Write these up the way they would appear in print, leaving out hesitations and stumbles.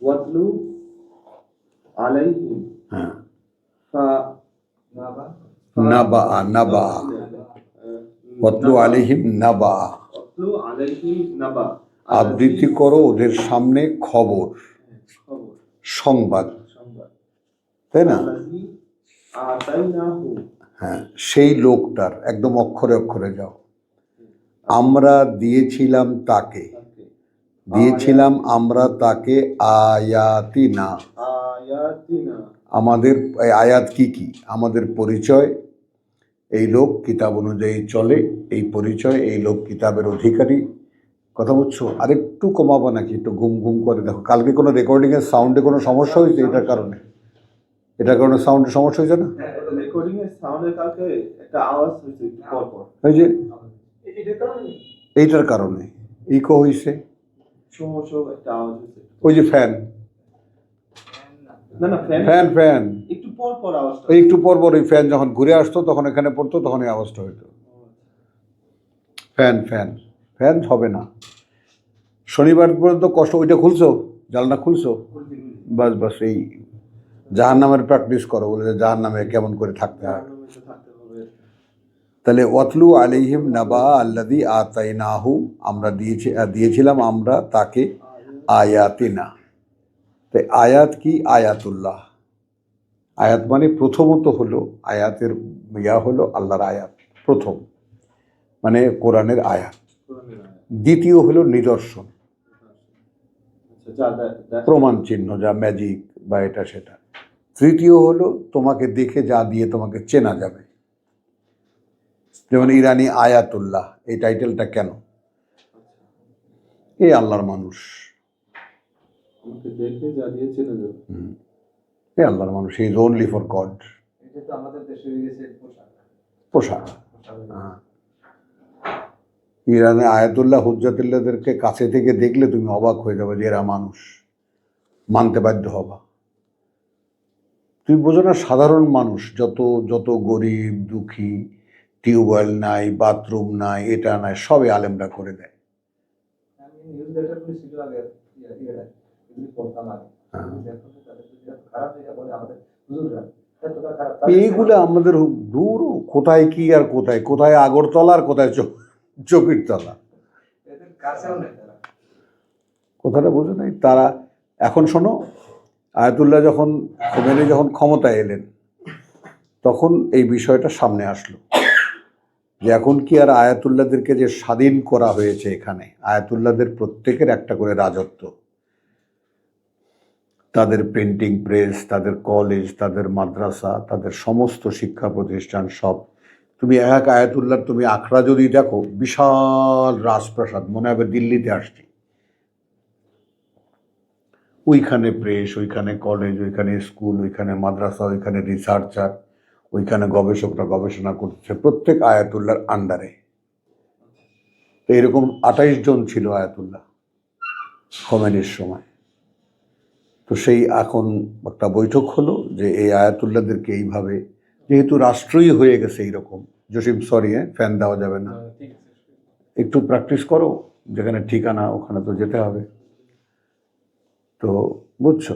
ওয়াতলু আলাইহিম হ্যাঁ ফা নাবা নাবা ওয়াতলু আলাইহিম নাবা ওয়াতলু আলাইহিম নাবা আবৃত্তি করো ওদের সামনে খবর সংবাদ, তাই না? হ্যাঁ, সেই লোকটার একদম অক্ষরে অক্ষরে যাও। আমরা দিয়েছিলাম তাকে, দিয়েছিলাম আমরা তাকে আয়াতিনা। আমাদের আয়াত কি কি? আমাদের পরিচয়, এই লোক কিতাব অনুযায়ী চলে, এই পরিচয়, এই লোক কিতাবের অধিকারী। কথা বুঝছো? আরেকটু কমাবো নাকি? একটু ঘুম ঘুম করে দেখো। কালকে কোনো রেকর্ডিংয়ের সাউন্ডে কোনো সমস্যা হয়েছে? এটার কারণে সাউন্ডের সমস্যা হয়েছে না? এই যে এইটার কারণে ইকো হয়েছে, ওই যে ফ্যান একটু পর পর ওই ফ্যান যখন ঘুরে আসতো তখন এখানে পড়তো, তখন এই আওয়াজটা হইতো। ফ্যান ফ্যান ফ্যান হবে না। শনিবার পর্যন্ত কষ্ট। ওইটা খুলছো, জানলা খুলছো? বাস বাস, এই জাহান্নামের প্র্যাকটিস করো, বলে জাহান্নামে কেমন করে থাকতে হয়। তাহলে ওয়াতলু আলাইহিম নাবা আল্লাযী আতাইনাহু, আমরা দিয়েছিলাম আমরা তাকে আয়াতিনা। তাই আয়াত কি? আয়াতুল্লাহ। আয়াত মানে প্রথমত হলো, আয়াতের হলো আল্লাহর আয়াত, প্রথম মানে কোরআনের আয়াত। দ্বিতীয় হলো নিদর্শন, প্রমাণ চিহ্ন, যা ম্যাজিক বা এটা সেটা। তৃতীয় হলো তোমাকে দেখে যা দিয়ে তোমাকে চেনা যাবে। যেমন ইরানি আয়াতুল্লাহ, এই টাইটেলটা কেন? এই আল্লাহর মানুষ, এই আল্লাহর মানুষ, ইজ ওনলি ফর গড। পোশাক। ইরানে আয়াতুল্লাহ হুজ্জাতুল্লাহদেরকে কাছে থেকে দেখলে তুমি অবাক হয়ে যাবে যে এরা মানুষ, মানতে বাধ্য হবা। তুমি বোঝো না, সাধারণ মানুষ যত গরিব দুঃখী, টিউবওয়েল নাই, বাথরুম নাই, এটা নাই, সবে আলেমরা করে দেয়। এইগুলো আমাদের দূর, কোথায় কি আর কোথায় কোথায় আগরতলা আর কোথায় চকিরতলা, কথাটা বোঝো নাই তারা। এখন শোনো, আয়াতুল্লাহ খোমেনি যখন ক্ষমতায় এলেন, তখন এই বিষয়টা সামনে আসলো যে এখন কি আর আয়াতুল্লাহদেরকে যে স্বাধীন করা হয়েছে, এখানে আয়াতুল্লাহদের প্রত্যেকের একটা করে রাজত্ব, তাদের প্রিন্টিং প্রেস, তাদের কলেজ, তাদের মাদ্রাসা, তাদের সমস্ত শিক্ষা প্রতিষ্ঠান সব। তুমি এক আয়াতুল্লাহ তুমি আখড়া যদি দেখো, বিশাল রাজপ্রাসাদ, মনে হবে দিল্লিতে আসছি। ওইখানে প্রেস, ওইখানে কলেজ, ওইখানে স্কুল, ওইখানে মাদ্রাসা, ওইখানে রিসার্চার, ওইখানে গবেষকরা গবেষণা করছে, প্রত্যেক আয়াতুল্লাহর আন্ডারে। তো এরকম 28 জন ছিল আয়াতুল্লাহ খোমেনির সময়। তো সেই এখন একটা বৈঠক হলো যে এই আয়াতুল্লাহদেরকে এইভাবে, যেহেতু রাষ্ট্রই হয়ে গেছে এইরকম, জসিম সরি, ফ্যান দেওয়া যাবে না, একটু প্র্যাকটিস করো, যেখানে ঠিকানা ওখানে তো যেতে হবে। তো বুঝছো,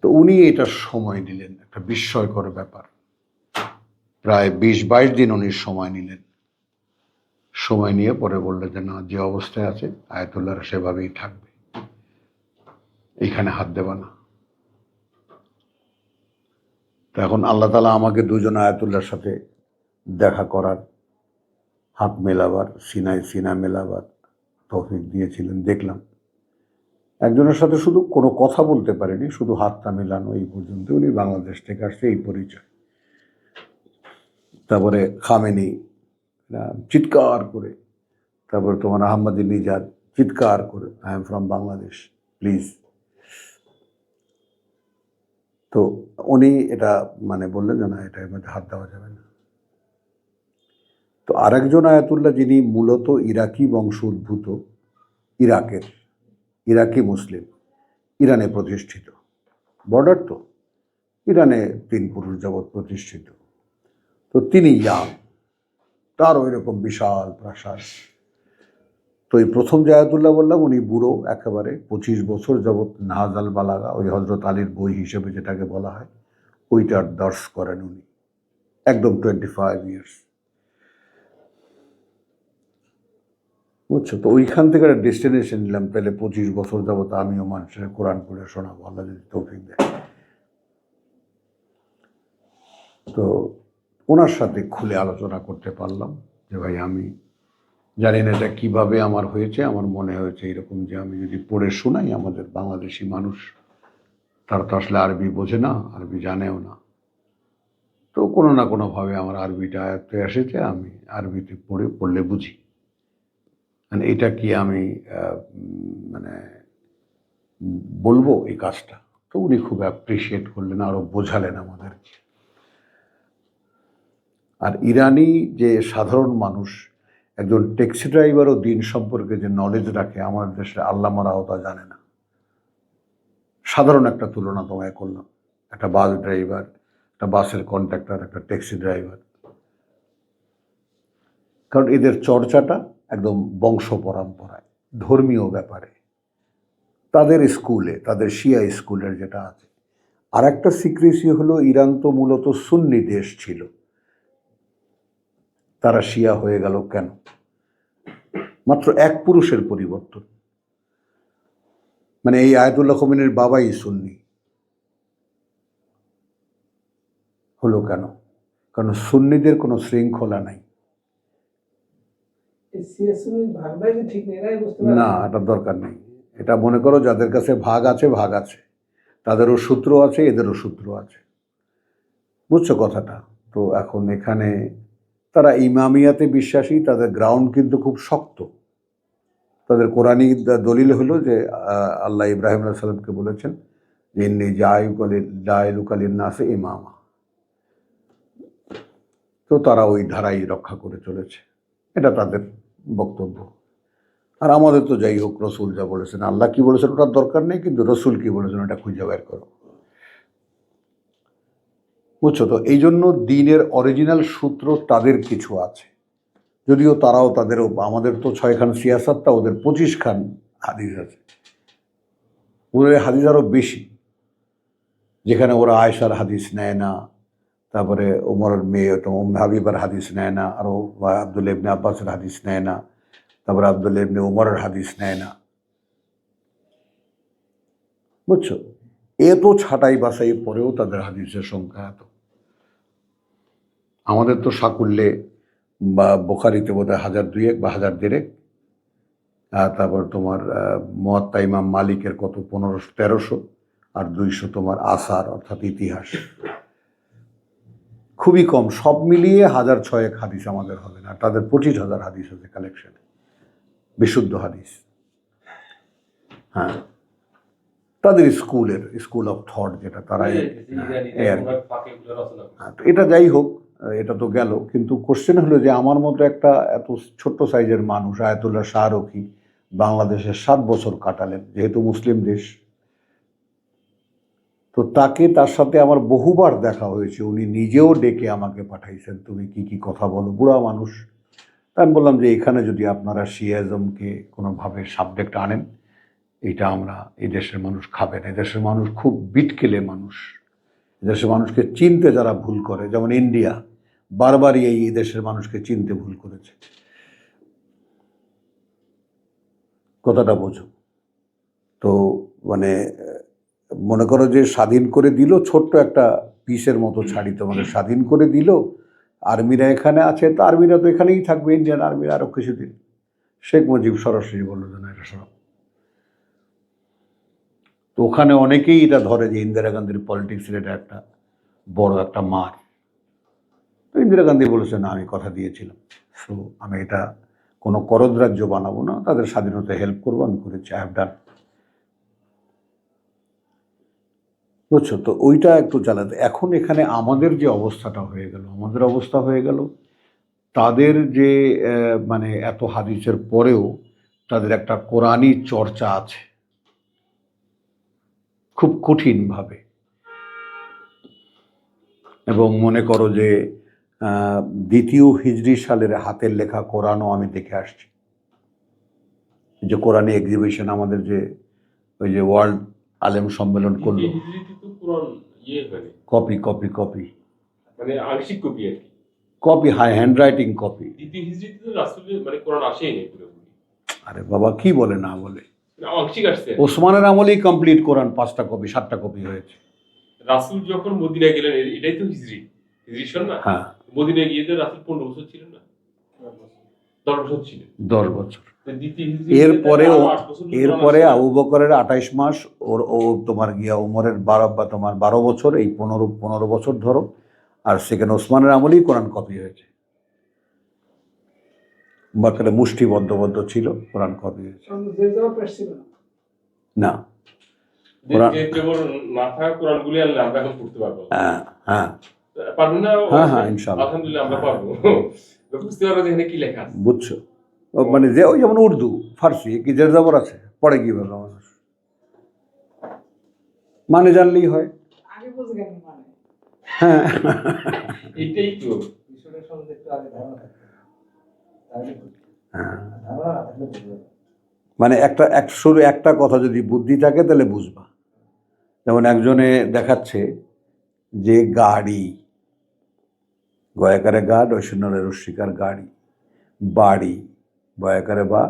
তো উনি এটা সময় নিলেন, একটা বিস্ময়কর ব্যাপার, প্রায় 20-22 দিন উনি সময় নিলেন। সময় নিয়ে পরে বললেন যে না, যে অবস্থায় আছে আয়াতুল্লাহরা সেভাবেই থাকবে, এইখানে হাত দেবা না। তো এখন আল্লাহ তাআলা আমাকে 2 জন আয়াতুল্লাহর সাথে দেখা করার, হাত মেলাবার, সিনায় সিনা মেলাবার তৌফিক দিয়েছিলেন। দেখলাম একজনের সাথে শুধু কোনো কথা বলতে পারেনি, শুধু হাতটা মেলানো, এই পর্যন্ত। উনি বাংলাদেশ থেকে আসছে, এই পরিচয়। তারপরে খামেনি চিৎকার করে, তারপরে তোমার আহমদিনেজাদ চিৎকার করে, I am from Bangladesh, please. তো উনি এটা মানে বললেন যে না, এটার মধ্যে হাত দেওয়া যাবে না। তো আরেকজন আয়াতুল্লাহ, যিনি মূলত ইরাকি বংশ উদ্ভূত, ইরাকি মুসলিম, ইরানে প্রতিষ্ঠিত, বর্ডার তো, ইরানে 3 পুরুষ যাবৎ প্রতিষ্ঠিত। তো তিনি ইয়াং, তার ওই রকম বিশাল প্রাসাদ, তো এই প্রথম যে আয়াতুল্লাহ বললাম উনি বুড়ো একেবারে, 25 বছর যাবৎ নাহাজ আল বালাগা, ওই হজরত আলীর বই হিসেবে যেটাকে বলা হয়, ওইটার দর্শ করেন উনি, একদম 25 ইয়ার্স। বুঝছো? তো ওইখান থেকে একটা ডেস্টিনেশন নিলাম, তাহলে 25 বছর যাবত আমিও মানুষের কোরআন পড়ে শোনাবো, আল্লাহ যদি তৌফিক দেয়। তো ওনার সাথে খুলে আলোচনা করতে পারলাম যে ভাই আমি জানি না এটা কীভাবে আমার হয়েছে, আমার মনে হয়েছে এরকম যে আমি যদি পড়ে শোনাই, আমাদের বাংলাদেশি মানুষ তারা তো আসলে আরবি বোঝে না, আরবি জানেও না, তো কোনো না কোনোভাবে আমার আরবিটা আয়ত্তে এসেছে, আমি আরবিতে পড়লে বুঝি। মানে এটা কি আমি মানে বলবো এই কাজটা? তো উনি খুব অ্যাপ্রিসিয়েট করলেন, আরও বোঝালেন আমাদেরকে। আর ইরানি যে সাধারণ মানুষ, একজন ট্যাক্সি ড্রাইভারও দিন সম্পর্কে যে নলেজ রাখে, আমাদের দেশে আল্লামারাও তা জানে না। সাধারণ একটা তুলনা তোমায় করলাম, একটা বাস ড্রাইভার, একটা বাসের কন্ট্রাক্টর, একটা ট্যাক্সি ড্রাইভার, কারণ এদের চর্চাটা একদম বংশ পরম্পরায়, ধর্মীয় ব্যাপারে, তাদের স্কুলে, তাদের শিয়া স্কুলের যেটা আছে। আর একটা সিক্রেসি হলো, ইরান তো মূলত সুন্নি দেশ ছিল, তারা শিয়া হয়ে গেল কেন? মাত্র এক পুরুষের পরিবর্তন। মানে এই আয়াতুল্লাহ খোমেনির বাবাই সুন্নি হলো কেন? কারণ সুন্নিদের কোনো শৃঙ্খলা নাই। না, এটা দরকার নেই। এটা মনে করো যাদের কাছে ভাগ আছে, ভাগ আছে, তাদেরও সূত্র আছে, এদেরও সূত্র আছে। বুঝছো কথাটা? তো এখন এখানে তারা ইমামিয়াতে বিশ্বাসী, তাদের গ্রাউন্ড কিন্তু খুব শক্ত। তাদের কোরআনী দলিল হলো যে আল্লাহ ইব্রাহিম আলাইহিস সালামকে বলেছেন যে ইন্নী জাইলুকা লিন্নাসি ইমামা। তো তারা ওই ধারাই রক্ষা করে চলেছে, এটা তাদের বক্তব্য। আর আমাদের তো যাই হোক, রসুল যা বলেছেন, আল্লাহ কি বলেছেন ওটার দরকার নেই, কিন্তু রসুল কি বলেছেন ওটা খুঁজে বের করো। বুঝছো? তো এই জন্য দিনের অরিজিনাল সূত্র তাদের কিছু আছে, যদিও তারাও তাদেরও, আমাদের তো 6 খান সিয়াসাতটা, ওদের 25 খান হাদিস আছে। ওদের হাদিস আরও বেশি, যেখানে ওরা আয়েশার হাদিস নেয় না, তারপরে ওমরের মেয়ে হাবিবার হাদিস নেয় না, আরও আবদুল্লাহ ইবনে আব্বাসের হাদিস নেয় না, তারপরে আবদুল্লাহ ইবনে ওমরের হাদিস নেয় না। বুঝছো? এত ছাঁটাই বাছাই পরেও তাদের হাদিসের সংখ্যা এত। আমাদের তো সাকুল্যে বা বোখারিতে বোধহয় 1002 বা 1002, তারপর তোমার মুয়াত্তা ইমাম মালিকের কত 1500-1300, আর 200 তোমার আসার অর্থাৎ ইতিহাস। খুবই কম, সব মিলিয়ে 1006 হাদিস আমাদের হবে না, তাদের 25,000 হাদিস আছে কালেকশনে, বিশুদ্ধ হাদিস। হ্যাঁ, তাদের স্কুল অফ থট যেটা, তারা এটা যাই হোক, এটা তো গেল। কিন্তু কোশ্চেন হলো যে আমার মতো একটা এত ছোট্ট সাইজের মানুষ, আয়াতুল্লাহ শাহরুখী বাংলাদেশে 7 বছর কাটালেন, যেহেতু মুসলিম দেশ, তো তার সাথে আমার বহুবার দেখা হয়েছে, উনি নিজেও ডেকে আমাকে পাঠাইছেন, তুমি কি কথা বলো, বুড়া মানুষ। আমি বললাম যে এখানে যদি আপনারা শিয়াজমকে কোনোভাবে সাবজেক্ট আনেন, এটা আমরা, এই দেশের মানুষ খাবে না। এদেশের মানুষ খুব বিটকেলে মানুষ, এদেশের মানুষকে চিনতে যারা ভুল করে, যেমন ইন্ডিয়া বারবারই এই দেশের মানুষকে চিনতে ভুল করেছে। কথাটা বোঝো? তো মানে মনে করো যে স্বাধীন করে দিল, ছোট্ট একটা পিসের মতো ছাড়ি তোমাদের স্বাধীন করে দিল, আর্মিরা এখানে আছে, তো আর্মিরা তো এখানেই থাকবে, ইন্ডিয়ান আর্মিরা আরও কিছুদিন। শেখ মুজিব সরাসরি বললো যে না, এটা সব। তো ওখানে অনেকেই এটা ধরে যে ইন্দিরা গান্ধীর পলিটিক্সের এটা একটা বড় একটা মার। তো ইন্দিরা গান্ধী বলেছে না, আমি কথা দিয়েছিলাম, সো আমি এটা কোনো করদরাজ্য বানাবো না, তাদের স্বাধীনতা হেল্প করবো, আমি করেছি, আই হ্যাভ ডান। বুঝছো? তো ওইটা একটু চালাতে। এখন এখানে আমাদের যে অবস্থাটা হয়ে গেল, আমাদের অবস্থা হয়ে গেল, তাদের যে মানে এত হাদিসের পরেও তাদের একটা কোরআনী চর্চা আছে খুব কঠিনভাবে। এবং মনে করো যে 2য় হিজরি সালের হাতের লেখা কোরআনও আমি দেখে আসছি। যে কোরআনী এক্সিবিশন আমাদের যে ওই যে ওয়ার্ল্ড আলেম সম্মেলন করলো, কপি কপি কপি মানে আংশিক কপি আর কি, কপি হ্যান্ড রাইটিং কপি। দ্বিতীয় হিজরিতে তো রাসূলের মানে কোরআন আসেনি পুরোপুরি। আরে বাবা কি বলে না বলে, আংশিক আসছে। ওসমানের আমলেই কমপ্লিট কোরআন 5টা কপি 7টা কপি হয়েছে। রাসূল যখন মদিনায় গেলেন, এটাই তো হিজরি সন না? হ্যাঁ, মদিনায় গিয়ে তো রাসূল 15 বছর ছিলেন না, 10 বছর ছিলেন। 10 বছর। দ্বিতীয় এরপরে আবু বকরের 28 মাস, ও তোমার গিয়া উমরের 12 বছর, এই 15 বছর ধরো। আর সেখানে ওসমানের আমলেই কোরআন কপি হয়েছে, বাকারে মুষ্টি বদ্ধ ছিল, কোরআন কপি হয়েছে না। না থাকা কোরআনগুলি আল্লাহ আমরা এখন পড়তে পারবো। হ্যাঁ হ্যাঁ পারবো না? হ্যাঁ ইনশাআল্লাহ, আলহামদুলিল্লাহ আমরা পারবো, বুঝতে পারবো যে এখানে কি লেখা আছে। বুঝছো? মানে যে ওই যেমন উর্দু ফার্সি কি জের জবর আছে, পড়ে কিভাবে মানুষ? মানে জানলেই হয়। হ্যাঁ এটাই তো মানে শুরু একটা কথা যদি বুদ্ধি থাকে তাহলে বুঝবা। যেমন একজনে দেখাচ্ছে যে গাড়ি, গয়াকারে গাড়, ঐশ্বর্যের রস্মিকার গাড়ি, বাড়ি বয়াকারে বা।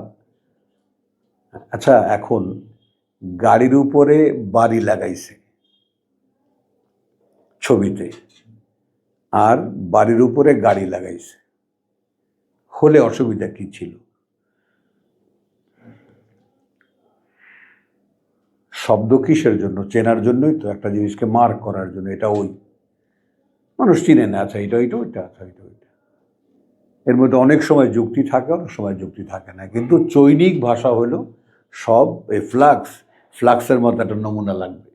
আচ্ছা, এখন গাড়ির উপরে বাড়ি লাগাইছে ছবিতে, আর বাড়ির উপরে গাড়ি লাগাইছে, হলে অসুবিধা কি ছিল? শব্দ কিসের জন্য? চেনার জন্যই তো, একটা জিনিসকে মার্ক করার জন্য। এটা ওই মানুষ চিনে না, আচ্ছা এটা ওইটা, আচ্ছা এটা ওইটা। এর মধ্যে অনেক সময় যুক্তি থাকে, অনেক সময় যুক্তি থাকে না। কিন্তু চৈনিক ভাষা হলো সব এই ফ্লাক্সের মতো একটা নমুনা লাগবে।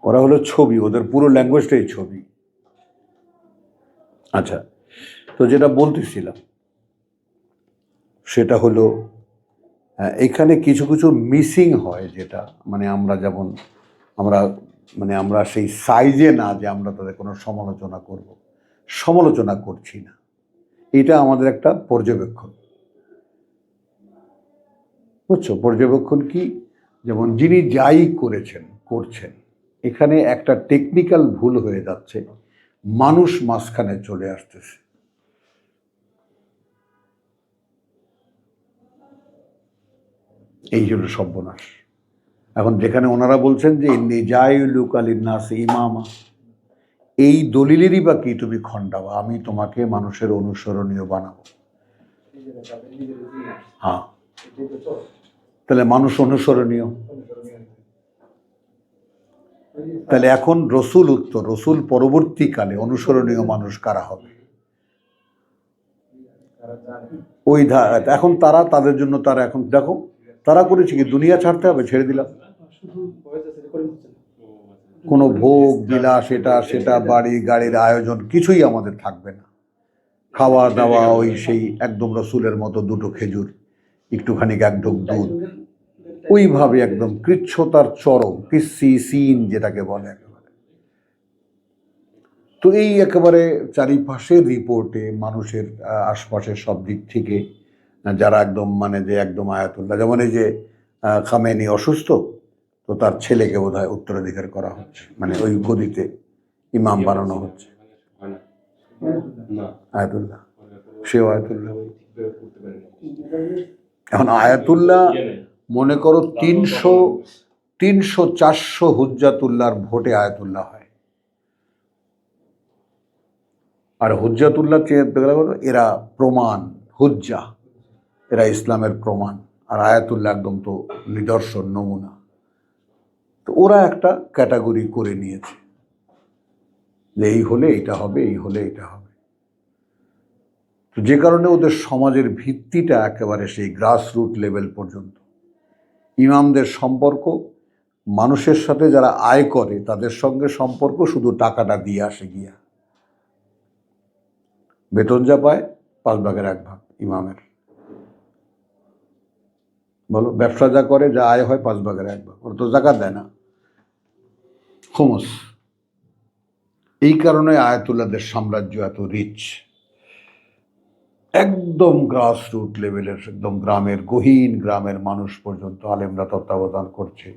ওরা হলো ছবি, ওদের পুরো ল্যাঙ্গুয়েজটাই ছবি। আচ্ছা, তো যেটা বলতেছিলাম সেটা হলো এখানে কিছু কিছু মিসিং হয়, যেটা মানে আমরা সেই সাইজে না যে আমরা তাদের কোনো সমালোচনা করছি না। এটা আমাদের একটা পর্যবেক্ষণ, বুঝছো? পর্যবেক্ষণ কি? যেমন যিনি যাই করছেন, এখানে একটা টেকনিক্যাল ভুল হয়ে যাচ্ছে, মানুষ মাঝখানে চলে আসতেছে। এই হলো সর্বনাশ। এখন যেখানে ওনারা বলছেন যে নিজাইলুক আলিন্নাস ইমামা, এই দলিলেরই বা কি তুমি খণ্ডাবা? আমি তোমাকে মানুষের অনুসরণীয় বানাবো। হ্যাঁ, তাহলে মানুষ অনুসরণীয়। তাহলে এখন রসুল পরবর্তীকালে অনুসরণীয় মানুষ কারা হবে? ওই এখন তাদের জন্য তারা এখন দেখো তারা করেছে কি, দুনিয়া ছাড়তে হবে, ছেড়ে দিলাম। কোনো ভোগ বিলাস, সেটা বাড়ি গাড়ির আয়োজন কিছুই আমাদের থাকবে না। খাওয়া দাওয়া ওই সেই একদম রসুলের মতো 2টো খেজুর, একটুখানি 1 ঢোক দুধ, ওইভাবে একদম কৃচ্ছতার চরম, সিন যেটাকে বলে একেবারে। তো এই একেবারে চারিপাশের রিপোর্টে মানুষের আশপাশের সব দিক থেকে যারা একদম মানে যে একদম আয়াতুল্লাহ, যেমন এই যে খামেনি অসুস্থ, তো তার ছেলেকে বোধহয় উত্তরাধিকার করা হচ্ছে, মানে ওই গদিতে ইমাম বানানো হচ্ছে। আয়াতুল্লাহ, সেও আয়াতুল্লাহ। এখন আয়াতুল্লাহ মনে করো 300-400 হুজ্জাতুল্লাহর ভোটে আয়াতুল্লাহ হয়। আর হুজ্জাতুল্লাহ এরা প্রমাণ, হুজ্জা, এরা ইসলামের প্রমাণ। আর আয়াতুল্লাহ একদম তো নিদর্শন, নমুনা। তো ওরা একটা ক্যাটাগরি করে নিয়েছে যে এই হলে এটা হবে, এই হলে এটা হবে। তো যে কারণে ওদের সমাজের ভিত্তিটা একেবারে সেই গ্রাসরুট লেভেল পর্যন্ত। ইমামদের সম্পর্ক মানুষের সাথে যারা আয় করে তাদের সঙ্গে সম্পর্ক শুধু টাকাটা দিয়ে আসে গিয়া। বেতন যা পায় 1/5 ইমামের, বলো ব্যবসা যা করে, যা আয় হয় 1/5, ওরা তো জাকাত দেয় না, খুমস। এই কারণে আয়াতুল্লাহদের সাম্রাজ্য এত রিচ। একদম গ্রাসরুট লেভেলের, একদম গ্রামের গহীন গ্রামের মানুষ পর্যন্ত আলেমরা তত্ত্বাবধান করছে,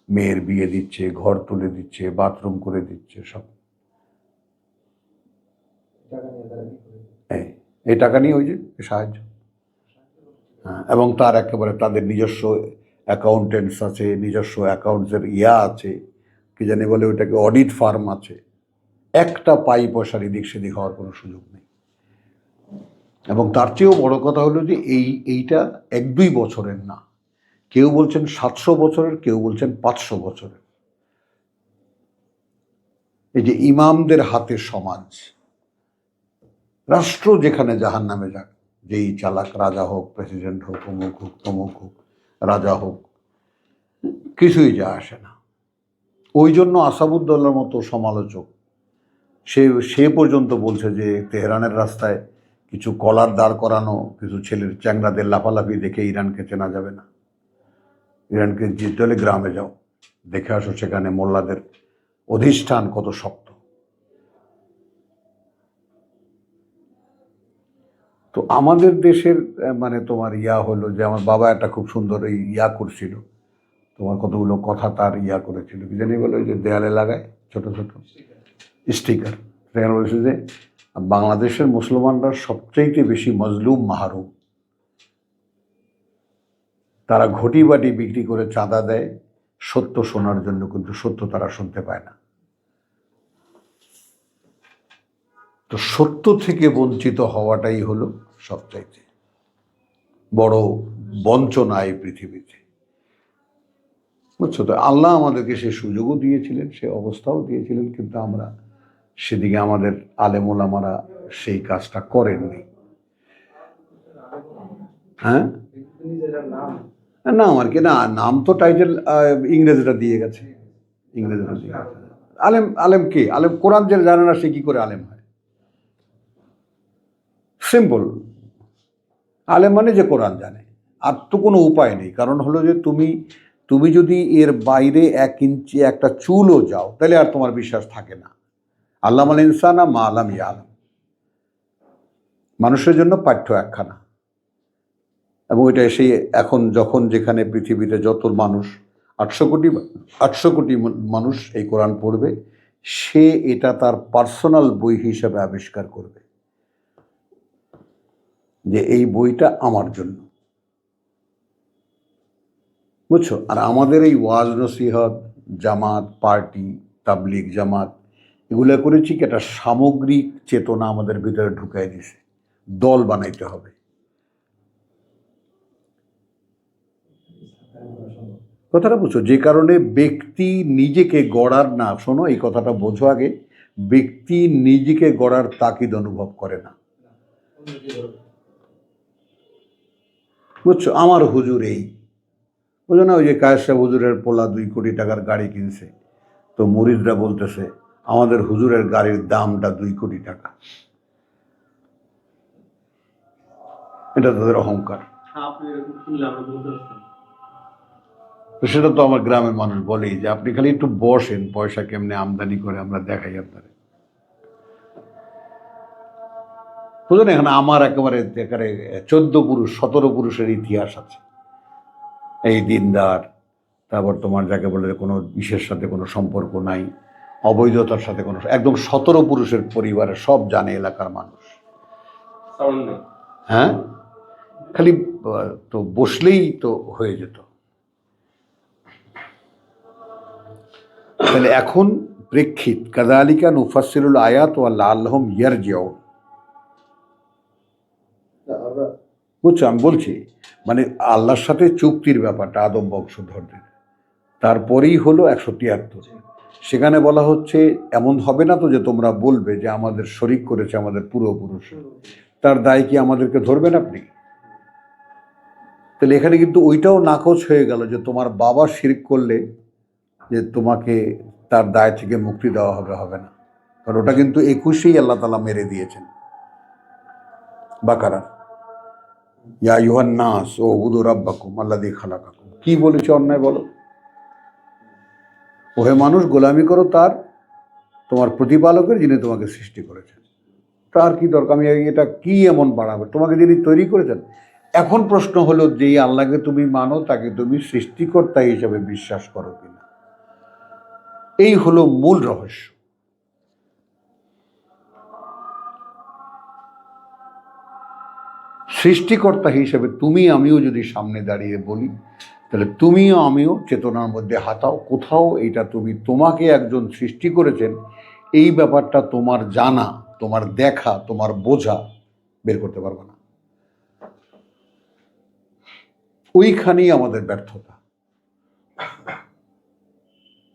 মেয়ের বিয়ে দিচ্ছে, ঘর তুলে দিচ্ছে, বাথরুম করে দিচ্ছে, সব এই টাকা নিয়ে ওই যে সাহায্য। হ্যাঁ, এবং তার একেবারে তাদের নিজস্ব অ্যাকাউন্টেন্টস আছে, নিজস্ব অ্যাকাউন্টসের আছে, কি জানি বলে ওইটাকে, অডিট ফার্ম আছে। একটা পাই পয়সার এদিক সেদিক হওয়ার কোনো সুযোগ নেই। এবং তার চেয়েও বড় কথা হলো যে এইটা 1-2 বছরের না, কেউ বলছেন 700 বছরের, কেউ বলছেন 500 বছরের। এই যে ইমামদের হাতে সমাজ, রাষ্ট্র যেখানে জাহান নামে যাক, যেই চালাক রাজা হোক, প্রেসিডেন্ট হোক, অমুক হোক, তমুক হোক, রাজা হোক, কিছুই যা আসে না। ওই জন্য আসাদুদ্দৌলার মতো সমালোচক সে পর্যন্ত বলছে যে তেহরানের রাস্তায় কিছু কলার দাঁড় করানো, কিছু ছেলের চ্যাংড়াদের লাফালাফি দেখে ইরানকে চেনা যাবে না। ইরানকে যেতে হলে গ্রামে যাও, দেখে আসো সেখানে মোল্লাদের অধিষ্ঠান কত শক্ত। তো আমাদের দেশের মানে তোমার হলো যে আমার বাবা একটা খুব সুন্দর এই করছিল, তোমার কতগুলো কথা তার করেছিল, কি জানি বলে, ওই যে দেয়ালে লাগায় ছোট ছোট স্টিকার। সেখানে বলছে যে বাংলাদেশের মুসলমানরা সবচাইতে বেশি মজলুম, মাহরুম। তারা ঘটি বাটি বিক্রি করে চাঁদা দেয় সত্য শোনার জন্য, কিন্তু সত্য তারা শুনতে পায় না। তো সত্য থেকে বঞ্চিত হওয়াটাই হলো সবচাইতে বড় বঞ্চনা এই পৃথিবীতে, বুঝছো? তো আল্লাহ আমাদেরকে সে সুযোগও দিয়েছিলেন, সে অবস্থাও দিয়েছিলেন, কিন্তু আমরা সেদিকে আমাদের আলেম ওলামারা সেই কাজটা করেননি। হ্যাঁ, নাম আর কি, না নাম তো টাইটেল ইংরেজরা দিয়ে গেছে, ইংরেজরা দিয়ে গেছে। আলেম আলেম কে? আলেম কোরআন যে জানে না সে কি করে আলেম হয়? সিম্পল, আলেম মানে যে কোরআন জানে, আর তো কোনো উপায় নেই। কারণ হলো যে তুমি যদি এর বাইরে 1 ইঞ্চি একটা চুলও যাও, তাহলে আর তোমার বিশ্বাস থাকে না। আল্লাহ আল ইনসানা মা লাম ইয়ালাম, মানুষের জন্য পাঠ্য একখানা। এবং ওইটা সেই এখন যখন যেখানে পৃথিবীতে যত মানুষ, 800 কোটি মানুষ এই কোরআন পড়বে, সে এটা তার পার্সোনাল বই হিসাবে আবিষ্কার করবে যে এই বইটা আমার জন্য, বুঝছো? আর আমাদের এই ওয়াজ নসিহত, জামাত, পার্টি, তাবলিগ জামাত, এগুলো করেছি কি একটা সামগ্রিক চেতনা আমাদের ভিতরে ঢুকাই দিছে, দল বানাইতে হবে। কথাটা বুঝছো? যে কারণে ব্যক্তি নিজেকে গড়ার না, শোনো এই কথাটা বোঝো আগে, ব্যক্তি নিজেকে গড়ার তাকিদ অনুভব করে না, বুঝছো? আমার হুজুর এই, বুঝো না, ওই যে কায়েস সাহেব হুজুরের পোলা 2 কোটি টাকার গাড়ি কিনছে, তো মুরিদরা বলতেছে আমাদের হুজুরের গাড়ির দামটা 2 কোটি টাকা। এটা তাদের অহংকার। তো সেটা তো আমার গ্রামের মানুষ বলেই যে আপনি খালি একটু বসেন, পয়সা কেমনে আমদানি করে আমরা দেখাই আপনারে। বুঝলেন, এখানে আমার একেবারে 14 পুরুষ 17 পুরুষের ইতিহাস আছে। এই দিনদার, তারপর তোমার যাকে বলে কোনো বিশের সাথে কোনো সম্পর্ক নাই, অবৈধতার সাথে কোনো, একদম 17 পুরুষের পরিবারের সব জানে এলাকার মানুষ। হ্যাঁ, খালি তো বসলেই তো হয়ে যেত। তাহলে এখন প্রেক্ষিত কাযালিকা নুফাসসিলুল আয়াত ওয়া লাআল্লাহুম ইয়ারজিউন, বুঝছো? আমি বলছি মানে আল্লাহর সাথে চুক্তির ব্যাপারটা আদম বংশধরদের, তারপরেই হলো 173। সেখানে বলা হচ্ছে এমন হবে না তো যে তোমরা বলবে যে আমাদের শরিক করেছে আমাদের পূর্বপুরুষ, তার দায় কি আমাদেরকে ধরবেন আপনি? তাহলে এখানে কিন্তু ওইটাও নাকচ হয়ে গেল যে তোমার বাবা শিরক করলে যে তোমাকে তার দায় থেকে মুক্তি দেওয়া হবে না, কারণ ওটা কিন্তু 21 আল্লাহ তাআলা মেরে দিয়েছেন বাকারা। ইয়া আইয়ুহান নাস উবুদু রাব্বাকুম আল্লাযী খালাকাকুম, কি বলেছে অন্যায় বলো? ওহে মানুষ, গোলামি করো তার, তোমার প্রতিপালকের, যিনি তোমাকে সৃষ্টি করেছেন। তার কি দরকার, আমি এটা কি এমন বাড়াবে, তোমাকে যিনি তৈরি করেছেন। এখন প্রশ্ন হলো, যেই আল্লাহকে তুমি মানো তাকে তুমি সৃষ্টিকর্তা হিসেবে বিশ্বাস করো কিনা। এই হলো মূল রহস্য। সৃষ্টিকর্তা হিসেবে তুমি আমিও যদি সামনে দাঁড়িয়ে বলি, তাহলে তুমিও আমিও চেতনার মধ্যে হাতাও, কোথাও এইটা তুমি তোমাকে একজন সৃষ্টি করেছেন এই ব্যাপারটা তোমার জানা, তোমার দেখা, তোমার বোঝা বের করতে পারবে না। ওইখানেই আমাদের ব্যর্থতা।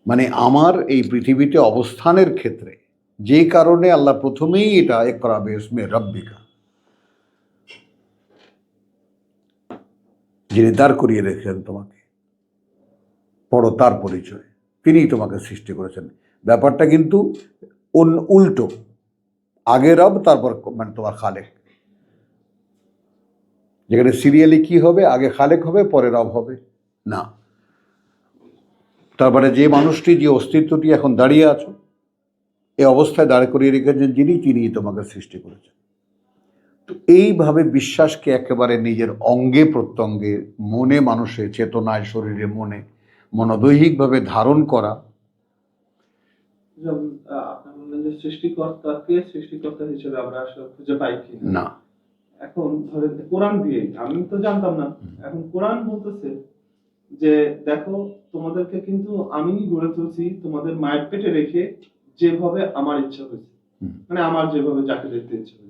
মানে আমার এই পৃথিবীতে অবস্থানের ক্ষেত্রে যে কারণে আল্লাহ প্রথমেই এটা ইকরা বিসমি রাব্বিকা, যিনি দাঁড় করিয়ে রেখেছেন তোমাকে, পড়ো তার পরিচয়, তিনিই তোমাকে সৃষ্টি করেছেন। ব্যাপারটা কিন্তু উল্টো, আগে রব তারপর মানে তোমার খালেক। যেখানে সিরিয়ালি কি হবে, আগে খালেক হবে পরে রব হবে না। তারপরে যে মানুষটি, যে অস্তিত্বটি এখন দাঁড়িয়ে আছো, এই অবস্থায় দাঁড় করিয়ে রেখেছেন যিনি, তিনিই তোমাকে সৃষ্টি করেছেন। তো এইভাবে বিশ্বাসকে একেবারে নিজের অঙ্গে প্রত্যঙ্গে, মনে, মানুষের চেতনায়, শরীরে, মনে, মনোদৈহিকভাবে ধারণ করা। যেমন আপনি বললেন যে সৃষ্টিকর্তাকে সৃষ্টিকর্তা হিসেবে আমরা আসলে খুঁজে পাই কি না। এখন ধরেন কোরআন দিয়ে, আমি তো জানতাম না, এখন কোরআন বলতেছে যে দেখো তোমাদেরকে কিন্তু আমি গড়ে তুলছি তোমাদের মায়ের পেটে রেখে, যেভাবে আমার ইচ্ছা হয়েছে, মানে আমার যেভাবে যাকে দেখতে ইচ্ছা হয়েছে।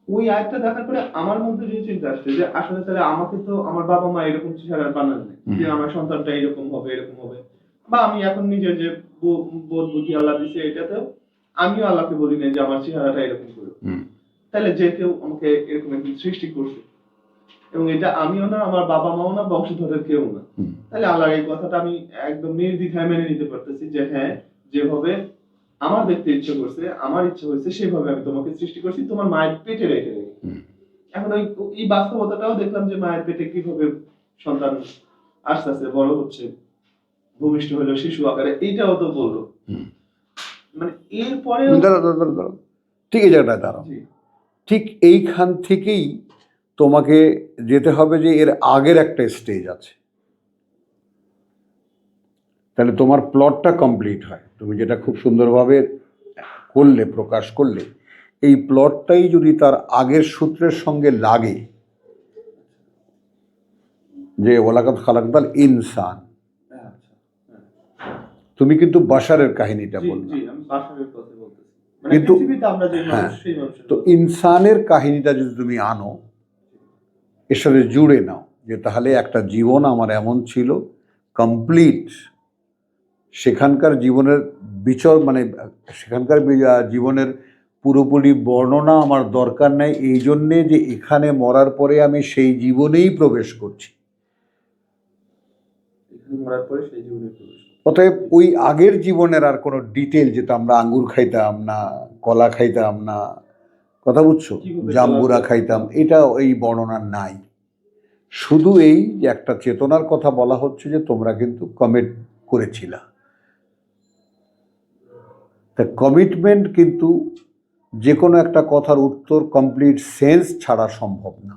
ওই আয়াতটা দেখার পরে আমার মধ্যে যে চিন্তা আসছে যে আসলে তাহলে আমাকে তো আমার বাবা মা এরকম চেহারা বানান নাই যে আমার সন্তানটা এরকম হবে এরকম হবে, বা আমি এখন নিজের যে বোধ বুদ্ধি আল্লাহ দিচ্ছে এটাতেও আমিও আল্লাহকে বলি না যে আমার চেহারাটা এরকম করো। তাহলে যে কেউ আমাকে এরকম একটি সৃষ্টি করছে, এবং এটা আমিও না, আমার বাবা মাও না, বংশধরের কেউ না, তাহলে আল্লাহর এই কথাটা আমি একদম নির্দ্বিধায় মেনে নিতে পারতেছি যে হ্যাঁ, যেভাবে আমার দেখতে ইচ্ছে করছে, আমার ইচ্ছা হয়েছে, সেভাবে আমি তোমাকে সৃষ্টি করছি তোমার মায়ের পেটে রেখে রেখে। এখন এই বাস্তবতাটাও দেখলাম যে মায়ের পেটে কিভাবে সন্তান আস্তে আস্তে বড় হচ্ছে, ভূমিষ্ঠ হলো শিশু আকারে, এইটাও তো বললো। মানে এরপরে ঠিক এই জায়গাটায় দাঁড়াও, ঠিক এইখান থেকেই তোমাকে যেতে হবে যে এর আগের একটা স্টেজ আছে, তাহলে তোমার প্লটটা কমপ্লিট হয়। তুমি যেটা খুব সুন্দরভাবে করলে, প্রকাশ করলে, এই প্লটটাই যদি তার আগের সূত্রের সঙ্গে লাগে, যে ওয়ালাকাদ খালাকনাল ইনসান, তুমি কিন্তু বাশারের কাহিনীটা বললে, কিন্তু হ্যাঁ, তো ইনসানের কাহিনীটা যদি তুমি আনো, এর সাথে জুড়ে নাও, যে তাহলে একটা জীবন আমার এমন ছিল কমপ্লিট, সেখানকার জীবনের মানে সেখানকার জীবনের পুরোপুরি বর্ণনা আমার দরকার নাই, এই জন্যে যে এখানে মরার পরে আমি সেই জীবনেই প্রবেশ করছি। অতএব ওই আগের জীবনের আর কোনো ডিটেল, যেটা আমরা আঙ্গুর খাইতাম না, কলা খাইতাম না, কথা বুঝছো, জাম্বুরা খাইতাম, এটা এই বর্ণনা নাই। শুধু এই যে একটা চেতনার কথা বলা হচ্ছে যে তোমরা কিন্তু কমিট করেছিলা। তা কমিটমেন্ট কিন্তু যে কোনো একটা কথার উত্তর কমপ্লিট সেন্স ছাড়া সম্ভব না।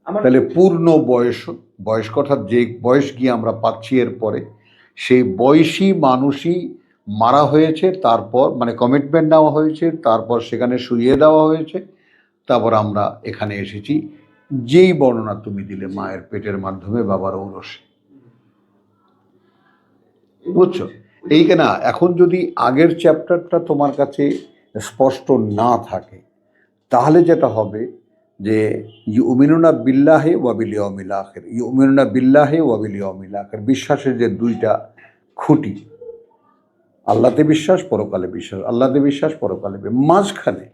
তাহলে পূর্ণ বয়স কথা, যে বয়স গিয়ে আমরা পাচ্ছি এরপরে, সেই বয়সী মানুষই মারা হয়েছে, তারপর মানে কমিটমেন্ট নেওয়া হয়েছে, তারপর সেখানে শুইয়ে দেওয়া হয়েছে, তারপর আমরা এখানে এসেছি যেই বর্ণনা তুমি দিলে মায়ের পেটের মাধ্যমে বাবার ঔরসে, বুঝছো? এই কেনা এখন যদি আগের চ্যাপ্টারটা তোমার কাছে স্পষ্ট না থাকে, তাহলে যেটা হবে যে ইউমিনুনা বিল্লাহি ওয়া বিল ইয়াউমিল আখির, ইউমিনুনা বিল্লাহি ওয়া বিল ইয়াউমিল আখির, বিশ্বাসের যে দুইটা খুঁটি, আল্লাহতে বিশ্বাস, পরকালে বিশ্বাস, আল্লাহতে বিশ্বাস, পরকালে, মাঝখানে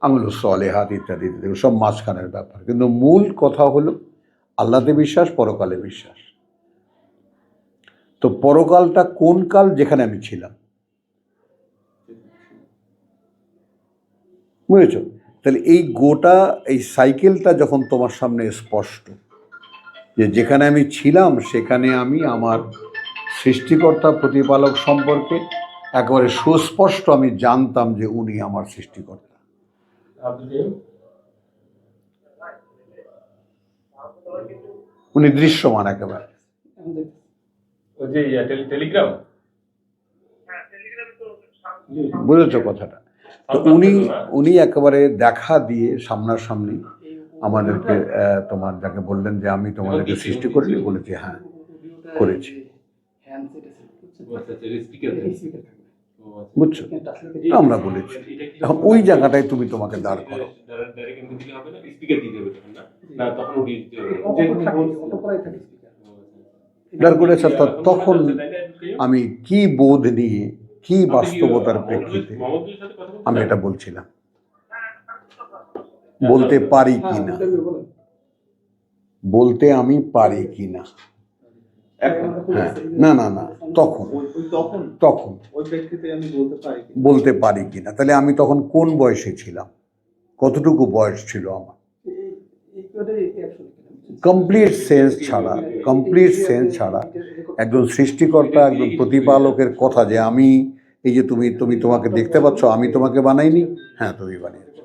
আমলুস সালেহাত ইত্যাদি সব মাঝখানের ব্যাপার, কিন্তু মূল কথা হলো আল্লাহতে বিশ্বাস, পরকালে বিশ্বাস। তো পরকালটা কোন কাল? যেখানে আমি ছিলাম, বুঝেছ? তাহলে এই গোটা এই সাইকেলটা যখন তোমার সামনে স্পষ্ট, যে যেখানে আমি ছিলাম সেখানে আমি আমার সৃষ্টিকর্তা প্রতিপালক সম্পর্কে একেবারে সুস্পষ্ট আমি জানতাম যে উনি আমার সৃষ্টিকর্তা। আব্দুল কাইয়ুম উনি দৃশ্যমান একেবারে। ওই যে টেলিগ্রাম বুঝেছো কথাটা? তো উনি একেবারে দেখা দিয়ে সামনাসামনি আমাদেরকে তোমার যাকে বললেন যে আমি তোমাদেরকে সৃষ্টি করিনি, বলেছি হ্যাঁ করেছি। বুঝছো? তো আমরা বলেছি এখন ওই জায়গাটায় তুমি তোমাকে দাঁড় করো। দাঁড় করেছে তখন আমি কি বোধ নিয়ে, কি বাস্তবতার প্রেক্ষিতে আমি এটা বলছিলাম, বলতে পারি কি না, বলতে আমি পারি কি না। হ্যাঁ, না না না, তখন তখন ওই প্রেক্ষিতে আমি বলতে পারি কি না। তাহলে আমি তখন কোন বয়সে ছিলাম, কতটুকু বয়স ছিল আমার? কমপ্লিট সেন্স ছাড়া একজন সৃষ্টিকর্তা, একজন প্রতিপালকের কথা যে আমি এই যে তুমি তোমাকে দেখতে পাচ্ছ, আমি তোমাকে বানাইনি, হ্যাঁ তুমি বানিয়েছো।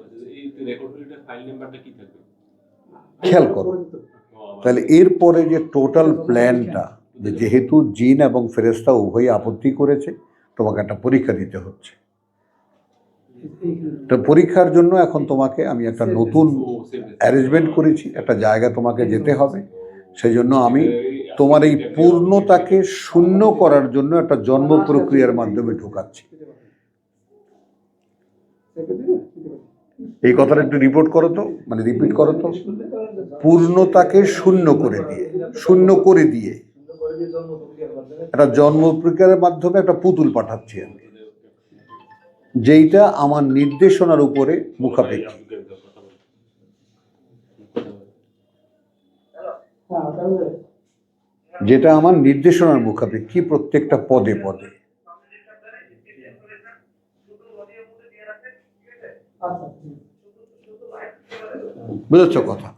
খেয়াল করো তাহলে এরপরে যে টোটাল প্ল্যানটা, যে যেহেতু জিন এবং ফেরেশতা উভয়ই আপত্তি করেছে, তোমাকে একটা পরীক্ষা দিতে হচ্ছে। তো পরীক্ষার জন্য এখন তোমাকে আমি একটা নতুন অ্যারেঞ্জমেন্ট করেছি, একটা জায়গা তোমাকে যেতে হবে। সেই জন্য আমি তোমার এই পূর্ণতাকে শূন্য করার জন্য একটা জন্ম প্রক্রিয়ার মাধ্যমে ঢোকাচ্ছি। এই কথাটা একটু রিপিট করো তো, পূর্ণতাকে শূন্য করে দিয়ে একটা জন্ম প্রক্রিয়ার মাধ্যমে একটা পুতুল পাঠাচ্ছি আমি, যেইটা আমার নির্দেশনার উপরে মুখাপেক্ষী। যেটা আমার নির্দেশনার মুখাপেক্ষী প্রত্যেকটা পদে পদে। বুঝেছ কথা?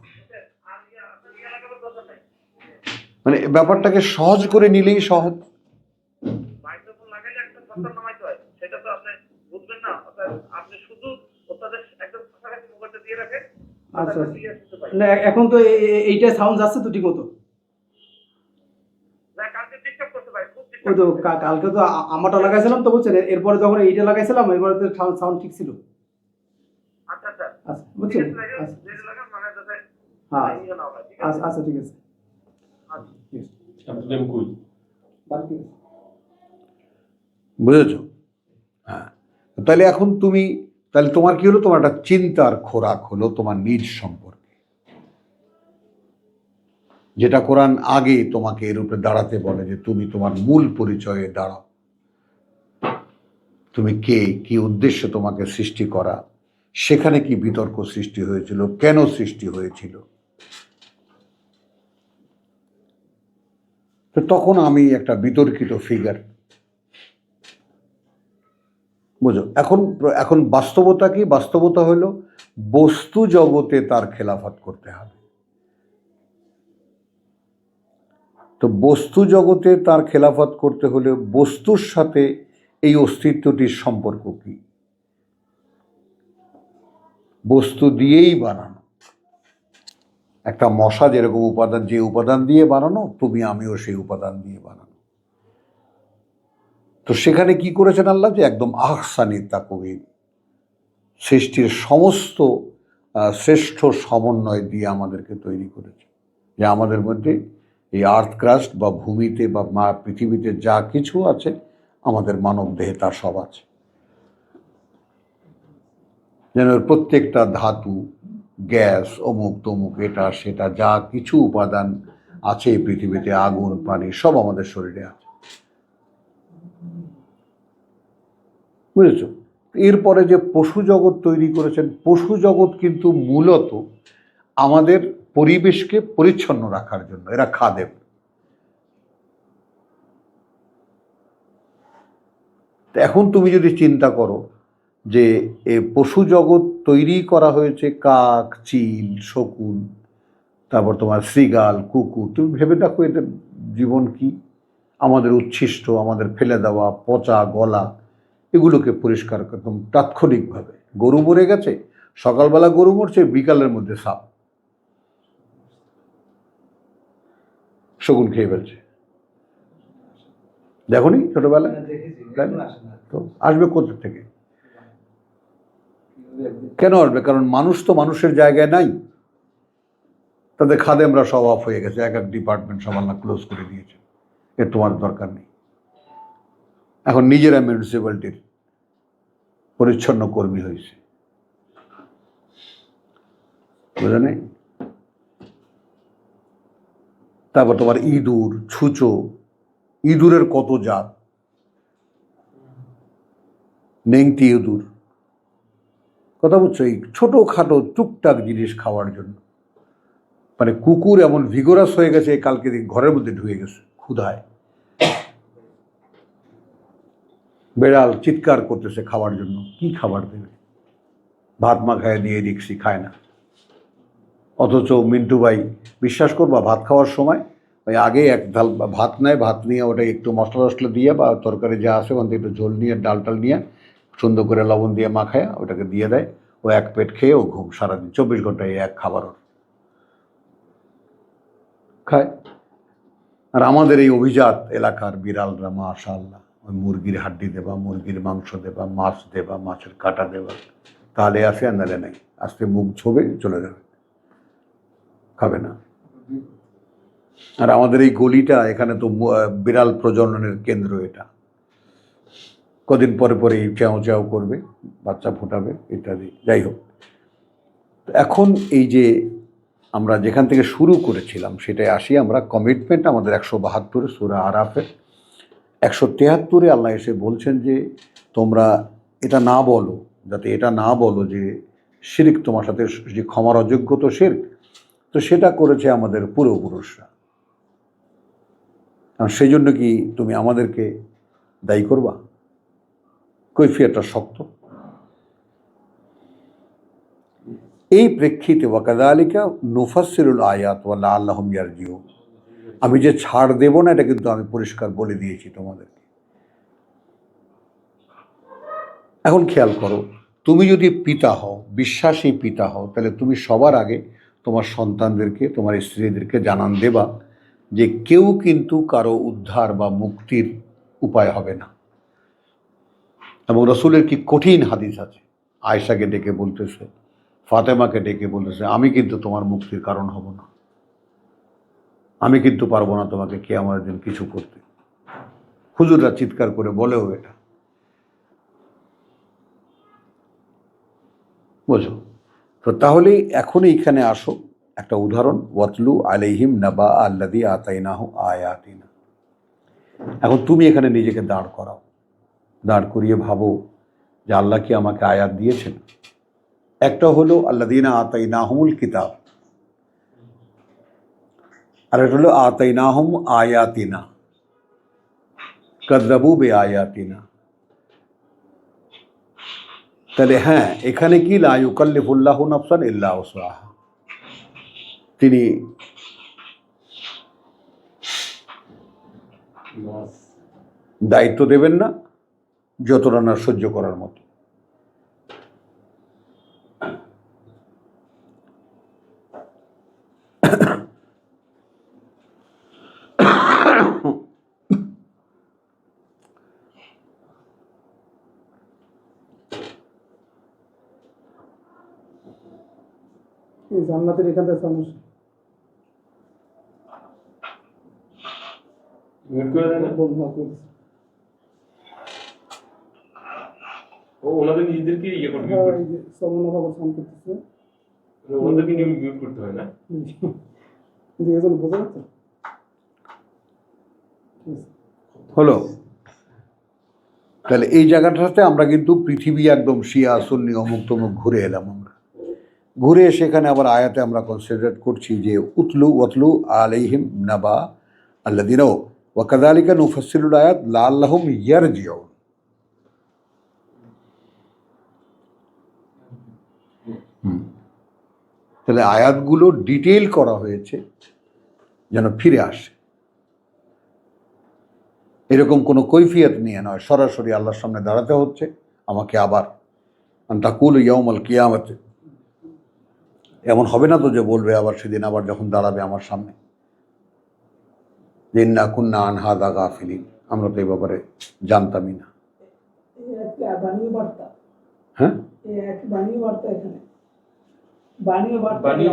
মানে ব্যাপারটাকে সহজ করে নিলেই সহজ। এখন তো এইটা সাউন্ড যাচ্ছে তো ঠিক মতো? ওই তো কালকে তো আমারটা লাগাইছিলাম তো, বুঝছেন? এরপরে যখন এইটা লাগাইছিলাম এরপরে তো সাউন্ড ঠিক ছিল। আচ্ছা বুঝছেন? হ্যাঁ আচ্ছা ঠিক আছে। বুঝেছ? হ্যাঁ, তাহলে এখন তাহলে তোমার কি হলো? তোমার একটা চিন্তার খোরাক হলো তোমার নিজ সম্পর্কে, যেটা কোরআন আগে তোমাকে এর উপরে দাঁড়াতে বলে যে তুমি তোমার মূল পরিচয়ে দাঁড়াও। তুমি কে, কি উদ্দেশ্য তোমাকে সৃষ্টি করা, সেখানে কি বিতর্ক সৃষ্টি হয়েছিল, কেন সৃষ্টি হয়েছিল। তো তখন আমি একটা বিতর্কিত ফিগার। বুঝো? এখন বাস্তবতা কি? বাস্তবতা হলো বস্তু জগতে তার খেলাফত করতে হবে। তো বস্তু জগতে তার খেলাফত করতে হলে বস্তুর সাথে এই অস্তিত্বটির সম্পর্ক কি? বস্তু দিয়েই বানানো। একটা মশা যেরকম যে উপাদান দিয়ে বানানো, তুমি আমিও সেই উপাদান দিয়ে বানানো। তো সেখানে কি করেছেন আল্লাহ? যে একদম আহসানি তাকওয়িম, সৃষ্টির সমস্ত শ্রেষ্ঠ সমন্বয় দিয়ে আমাদেরকে তৈরি করেছে। যে আমাদের মধ্যে এই আর্থ ক্রাস্ট বা ভূমিতে বা পৃথিবীতে যা কিছু আছে, আমাদের মানব দেহে তা সব আছে। যেন প্রত্যেকটা ধাতু, গ্যাস, অমুক তমুক, এটা সেটা যা কিছু উপাদান আছে এই পৃথিবীতে, আগুন, পানি, সব আমাদের শরীরে আছে। বুঝেছ? এরপরে যে পশু জগৎ তৈরি করেছেন, পশু জগৎ কিন্তু মূলত আমাদের পরিবেশকে পরিচ্ছন্ন রাখার জন্য, এরা খাদেম। এখন তুমি যদি চিন্তা করো যে এ পশু জগৎ তৈরি করা হয়েছে কাক, চিল, শকুন, তারপর তোমার শৃগাল, কুকুর, তুমি ভেবে দেখো এদের জীবন কি? আমাদের উচ্ছিষ্ট, আমাদের ফেলে দেওয়া, পচা গলা, এগুলোকে পরিষ্কার করতাম তাৎক্ষণিকভাবে। গরু মরে গেছে, সকালবেলা গরু মরছে, বিকালের মধ্যে সাপ শকুন খেয়ে ফেলছে। দেখোনি ছোটবেলায়? তাই না? তো আসবে কোথা থেকে? কেন আসবে? কারণ মানুষ তো মানুষের জায়গায় নাই। তাদের খাদেমরা সব অফ হয়ে গেছে, এক এক ডিপার্টমেন্ট সব আল্লাহ ক্লোজ করে দিয়েছে, এর তোমার দরকার নেই। এখন নিজেরা মিউনিসিপ্যালিটির পরিচ্ছন্ন কর্মী হয়েছে, বুঝলে নেই? তারপর তোমার ইঁদুর, ছুঁচো, ইঁদুরের কত জাত, নেংটি ইঁদুর, কথা বুঝছো? এই ছোটোখাটো টুকটাক জিনিস খাওয়ার জন্য। মানে কুকুর এমন ভিগোরাস হয়ে গেছে, কালকে ঘরের মধ্যে ঢুকে গেছে ক্ষুধায়। বেড়াল চিৎকার করতেছে খাওয়ার জন্য, কি খাবার দেবে? ভাত মাখায় দিয়ে দেখছি, খায় না। অথচ মিন্টু ভাই, বিশ্বাস করবা, ভাত খাওয়ার সময় ওই আগে এক ঢাল ভাত নেয়, ভাত নিয়ে ওটা একটু মশলা টশলা দিয়ে বা তরকারি যা আছে ওখান থেকে একটু ঝোল নিয়ে ডাল টাল নিয়ে সুন্দর করে লবণ দিয়ে মাখায় ওটাকে দিয়ে দেয়। ও এক পেট খেয়ে ও ঘুম, সারাদিন 24 ঘন্টায় এক খাবার ওর খায়। আর আমাদের এই অভিজাত এলাকার বিড়ালরা মাশাআল্লাহ, ওই মুরগির হাড্ডি দেবা, মুরগির মাংস দেবা, মাছ দেবা, মাছের কাঁটা দেবা, তাহলে আসে, আর নাহলে নাই। আজকে মুখ ছোবে চলে যাবে, খাবে না। আর আমাদের এই গলিটা, এখানে তো বিড়াল প্রজননের কেন্দ্র। এটা কদিন পরে পরে চ্যাও চ্যাও করবে, বাচ্চা ফোটাবে ইত্যাদি। যাই হোক, এখন এই যে আমরা যেখান থেকে শুরু করেছিলাম সেটাই আসি আমরা। কমিটমেন্ট আমাদের 172 সূরা আরাফের 173 আল্লাহ এসে বলছেন যে তোমরা এটা না বলো, যাতে এটা না বলো যে শিরক তোমার সাথে, যে ক্ষমার অযোগ্য তো শিরক, তো সেটা করেছে আমাদের পূর্বপুরুষরা। সেই জন্য কি তুমি আমাদেরকে দায়ী করবা? কৈফিয়তটা শক্ত। এই প্রেক্ষিতে ওয়াকাযালিকা নুফাসসিলুল আয়াত ওয়া লাআল্লাহুম ইয়ারজিউন, আমি যে ছাড় দেব না এটা কিন্তু আমি পরিষ্কার বলে দিয়েছি তোমাদেরকে। এখন খেয়াল করো, তুমি যদি পিতা হও, বিশ্বাসী পিতা হও, তাহলে তুমি সবার আগে তোমার সন্তানদেরকে, তোমার স্ত্রীদেরকে জানান দেবা যে কেউ কিন্তু কারো উদ্ধার বা মুক্তির উপায় হবে না। এবং রসুলের কি কঠিন হাদিস আছে, আয়েশাকে ডেকে বলতেছে, ফাতেমাকে ডেকে বলতেছে, আমি কিন্তু তোমার মুক্তির কারণ হব না, আমি কিন্তু পারবো না তোমাকে কিয়ামতের দিন কিছু করতে। হুজুররা চিৎকার করে বলেও এটা, বোঝো তো? তাহলে এখন এইখানে আসো একটা উদাহরণ, ওয়াতলু আলাইহিম নাবা আল্লাযী আতাইনাহু আয়াতিনা। এখন তুমি এখানে নিজেকে দাঁড় করাও, দাঁড় করিয়ে ভাবো যে আল্লাহ কি আমাকে আয়াত দিয়েছেন। একটা হলো আল্লাযীনা আতাইনাহুমুল কিতাব, আর একটা হলো আতাইনাহুম আয়াতিনা কাযযাবু বিআয়াতিনা। তাহলে হ্যাঁ, এখানে কি লা ইউকাল্লিফুল্লাহু নাফসান ইল্লা উসআহা, তিনি দায়িত্ব দেবেন না যতটা না সহ্য করার মতো। এই জান্নাতের এখান থেকে সমস্যা মিউট করে দেন না? ও ওনাদের নিজেদেরকে ইয়ে করবে, ওনাদেরকে নিয়ে মিউট করতে হয় না? হলো। তাহলে এই জায়গাটাতে আমরা কিন্তু পৃথিবী একদম শিয়া সুন্নি অমুক তমুক ঘুরে এলাম। আমরা ঘুরে সেখানে আবার আয়াতে আমরা কনসিডার করছি যে ওয়াতলু আলাইহিম নাবা আল্লাযীনা ওয়া কাযালিকা নুফাসসিলুল আয়াত লাআল্লাহুম ইয়ারজিউন। তাহলে আয়াতগুলো ডিটেইল করা হয়েছে যেন ফিরে আসে। এরকম কোনো কৈফিয়ত নিয়ে নয়, সরাসরি আল্লাহর সামনে দাঁড়াতে হচ্ছে আমাকে আবার। তাকুল ইয়াউমাল কিয়ামতে, এমন হবে না তো যে বলবে আবার সেদিন আবার যখন দাঁড়াবে আমার সামনে, যে ইন্না কুন্না আন হাযা গাফিলিন, আমরা তো এই ব্যাপারে জানতামই না। হ্যাঁ বাণীয়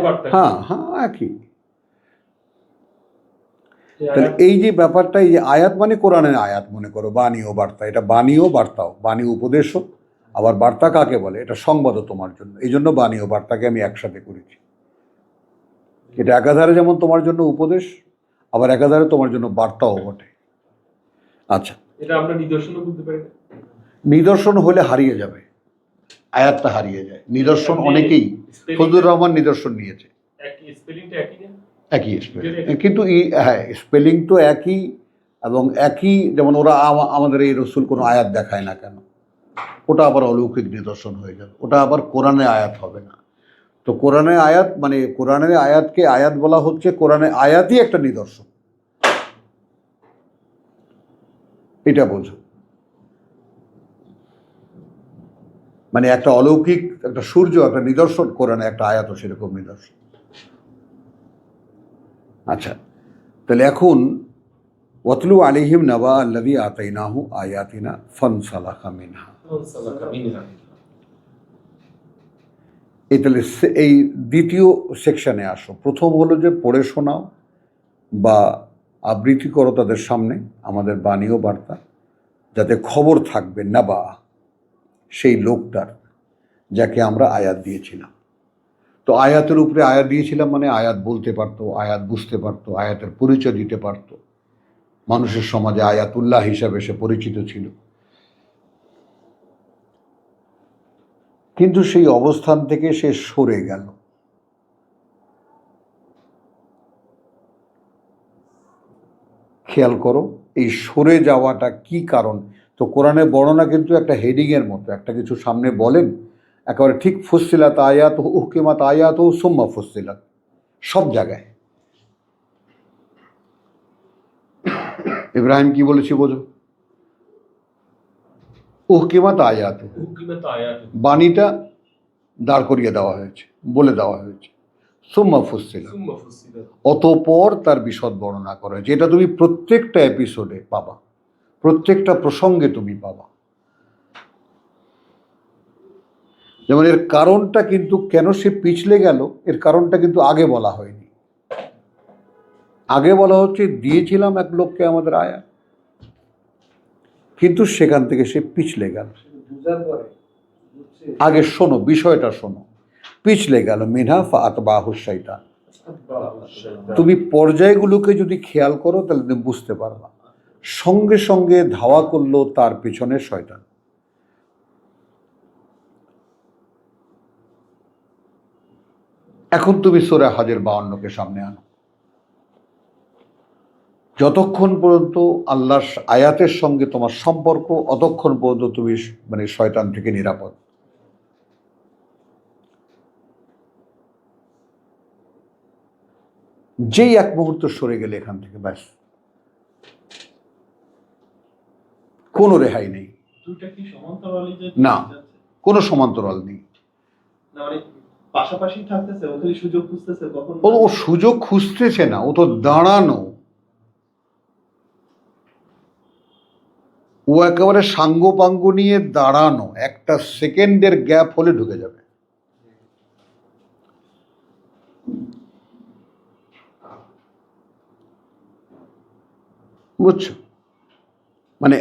বার্তা হ্যাঁ হ্যাঁ একই। তাহলে এই যে ব্যাপারটা, এই যে আয়াত মানে কোরআনের আয়াত মনে করো, বাণী ও বার্তা, এটা বাণী ও বার্তাও, বাণী উপদেশও, আবার বার্তা কাকে বলে, এটা সংবাদও তোমার জন্য। এই জন্য বাণী ও বার্তাকে আমি একসাথে করেছি। এটা একাধারে যেমন তোমার জন্য উপদেশ, আবার একাধারে তোমার জন্য বার্তাও বটে। আচ্ছা, এটা আমরা নিদর্শনও করতে পারি না? নিদর্শন হলে হারিয়ে যাবে, আয়াতটা হারিয়ে যায়। নিদর্শন অনেকেই, ফজলুর রহমান নিদর্শন নিয়েছে, স্পেলিংটা একই না? একই স্পেলিং, কিন্তু হ্যাঁ স্পেলিং তো একই, এবং একই। যেমন ওরা আমাদের এই রসুল কোনো আয়াত দেখায় না কেন, ওটা আবার অলৌকিক নিদর্শন হয়ে গেল, ওটা আবার কোরআনে আয়াত হবে না। তো কোরআনে আয়াত মানে কোরআনের আয়াতকে আয়াত বলা হচ্ছে, কোরআনে আয়াতই একটা নিদর্শন, এটা বোঝো। মানে একটা অলৌকিক একটা সূর্য একটা নিদর্শন, কোরআনে একটা আয়াতও সেরকম নিদর্শন। আচ্ছা, তাহলে এখন ওয়াতলু আলাইহিম নাবা আল্লাযী আতাইনাহু আয়াতিনা ফানসালাখা মিনহা। এই তাহলে এই দ্বিতীয় সেকশনে আসো। প্রথম হলো যে পড়ে শোনাও বা আবৃত্তি করো তাদের সামনে আমাদের বাণী ও বার্তা, যাতে খবর থাকবে নাবা সেই লোকটার যাকে আমরা আয়াত দিয়েছিলাম। তো আয়াতের উপরে আয়াত দিয়েছিলাম মানে আয়াত বলতে পারতো, আয়াত বুঝতে পারতো, আয়াতের পরিচয় দিতে পারতো, মানুষের সমাজে আয়াতুল্লাহ হিসাবে সে পরিচিত ছিল। কিন্তু সেই অবস্থান থেকে সে সরে গেল। খেয়াল করো এই সরে যাওয়াটা কি কারণ। তো কোরআনের বর্ণনা কিন্তু একটা হেডিংয়ের মতো, একটা কিছু সামনে বলেন, একেবারে ঠিক ফুসসিলাত আয়াত উহকিমাত আয়াত ও সুম্মা ফুসসিলাত, সব জায়গায়। ইব্রাহিম কি বলেছি বোঝো, উহকিমাত আয়াত, বাণীটা দাঁড় করিয়ে দেওয়া হয়েছে, বলে দেওয়া হয়েছে, সুম্মা ফুসসিলাত, অতঃপর তার বিশদ বর্ণনা করা হয়েছে। এটা তুমি প্রত্যেকটা এপিসোডে পাবা, প্রত্যেকটা প্রসঙ্গে তুমি পাবা। যেমন এর কারণটা কিন্তু কেন সে পিছলে গেল, এর কারণটা কিন্তু আগে বলা হয়নি। আগে বলা হচ্ছে দিয়েছিলাম এক লোককে আমাদের আয়াত, কিন্তু সেখান থেকে সে পিছলে গেল। আগে শোনো, বিষয়টা শোনো, পিছলে গেল। মিনহা ফাআতবাহু শাইতান। তুমি পর্যায়গুলোকে যদি খেয়াল করো তাহলে তুমি বুঝতে পারবা, সঙ্গে সঙ্গে ধাওয়া করলো তার পিছনে শয়তান। এখন তুমি সূরা হজের 52কে সামনে আনো। যতক্ষণ পর্যন্ত আল্লাহর আয়াতের সঙ্গে তোমার সম্পর্ক, অতক্ষণ পর্যন্ত তুমি মানে শয়তান থেকে নিরাপদ। যেই এক মুহূর্ত সরে গেলে এখান থেকে ব্যাস কোনো রেহাই নেই। না, কোনো সমান্তরাল নেই। পাশাপাশি থাকতেছে, ও খালি সুযোগ খুঁজতেছে কখন। ও সুযোগ খুঁজতেছে না, ও তো দাঁড়ানো। ও একেবারে সাঙ্গপাঙ্গ নিয়ে দাঁড়ানো, একটা সেকেন্ডের গ্যাপ হলে ঢুকে যাবে। বুঝছো? মানে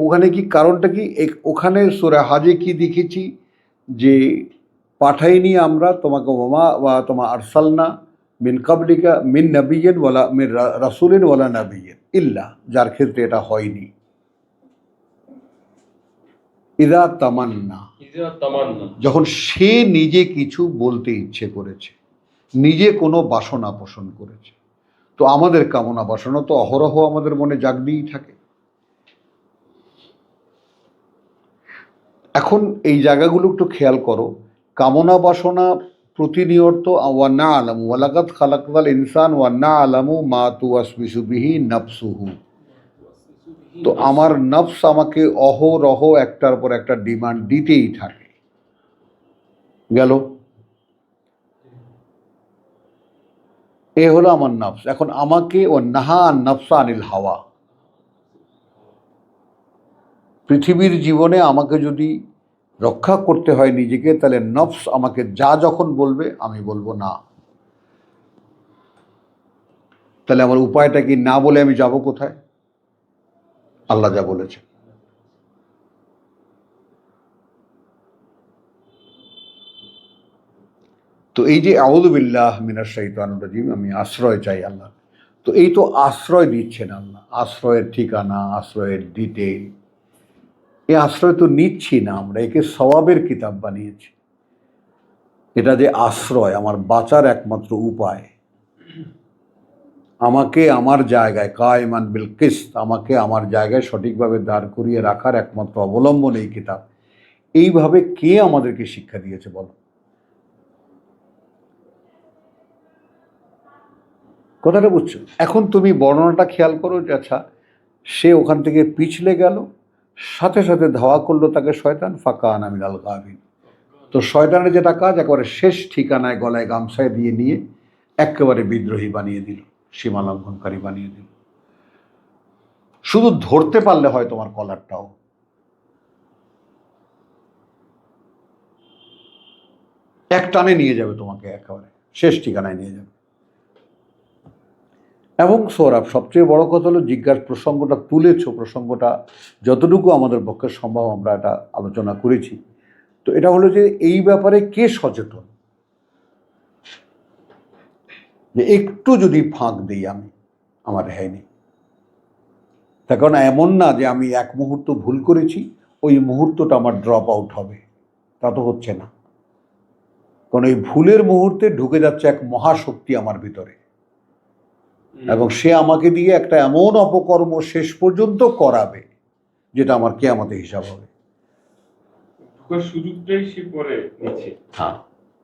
ওখানে কি কারণটা কি, ওখানে সূরা হজে কি দেখেছি যে পাঠাইনি আমরা তোমাকে ওমা বা তোমা আরসালনা মিন কাবলিকা মিন নাবিয়্যিন ওয়ালা মিন রাসূলিন ওয়ালা নাবিয়্যিন ইল্লা, যার ক্ষেত্রে এটা হয়নি। ইযা তামান্না, যখন সে নিজে কিছু বলতে ইচ্ছে করেছে, নিজে কোনো বাসনা পোষণ করেছে। তো আমাদের কামনা বাসনা তো অহরহ আমাদের মনে জাগতেই থাকে। এখন এই জায়গাগুলো একটু খেয়াল করো। কামনা বাসনা প্রতিনিয়ত ওয়ান্না আলামু ওয়ালাকাদ খালাকনাল ইনসান ওয়ান্না আলামু মা তুওয়াসবিসু বিহি নাফসুহু। তো আমার নফস আমাকে অহরহ একটার পর একটা ডিমান্ড দিতেই থাকে। গেল, এ হলো আমার নফস। এখন আমাকে ও নাহা নফসা আনিল হাওয়া, পৃথিবীর জীবনে আমাকে যদি রক্ষা করতে হয় নিজেকে, তাহলে নফস আমাকে যা যখন বলবে আমি বলবো না। তাহলে আমার উপায়টা কি? না বলে আমি যাব কোথায়? আল্লাহ যা বলেছে। তো এই যে আউযু বিল্লাহ মিনাশ শাইতানির রাজিম, আমি আশ্রয় চাই আল্লাহ, তো এই তো আশ্রয় দিচ্ছেন আল্লাহ, আশ্রয়ের ঠিকানা, আশ্রয়ের ডিটেইল, এই আশ্রয় তো নিচ্ছি না আমরা, একে সওয়াবের কিতাব বানিয়েছি। এটা যে আশ্রয়, আমার বাঁচার একমাত্র উপায়, আমাকে আমার জায়গায় কায়মান বিল কিসত, আমাকে আমার জায়গায় সঠিকভাবে দাঁড় করিয়ে রাখার একমাত্র অবলম্বন এই কিতাব। এইভাবে কে আমাদেরকে শিক্ষা দিয়েছে বলো? কথাটা বুঝছো? এখন তুমি বর্ণনাটা খেয়াল করো যে আচ্ছা, সে ওখান থেকে পিছলে গেল, সাথে সাথে ধাওয়া করলো তাকে শয়তান, ফাঁকা আনা মিনাল গাবিন। তো শয়তানের যেটা কাজ, একেবারে শেষ ঠিকানায় গলায় গামছায় দিয়ে নিয়ে একেবারে বিদ্রোহী বানিয়ে দিল, সীমা লঙ্ঘনকারী বানিয়ে দিল। শুধু ধরতে পারলে হয় তোমার কলারটাও, এক টানে নিয়ে যাবে তোমাকে, একেবারে শেষ ঠিকানায় নিয়ে যাবে। এবং সৌরভ, সবচেয়ে বড় কথা হলো প্রসঙ্গটা তুলেছ, প্রসঙ্গটা যতটুকু আমাদের পক্ষে সম্ভব আমরা এটা আলোচনা করেছি। তো এটা হলো যে এই ব্যাপারে কে সচেতন, যে একটু যদি ফাঁক দিই আমি, আমার রেহাই নেই। তার কারণ এমন না যে আমি এক মুহূর্ত ভুল করেছি, ওই মুহূর্তটা আমার ড্রপ আউট হবে, তা তো হচ্ছে না। কারণ এই ভুলের মুহূর্তে ঢুকে যাচ্ছে এক মহাশক্তি আমার ভিতরে, এবং সে আমাকে দিয়ে একটা এমন অপকর্ম শেষ পর্যন্ত করাবে যেটা আমার কিয়ামতে হিসাব হবে। ঢোকার সুযোগটাই সে পরে নিচ্ছে, হ্যাঁ,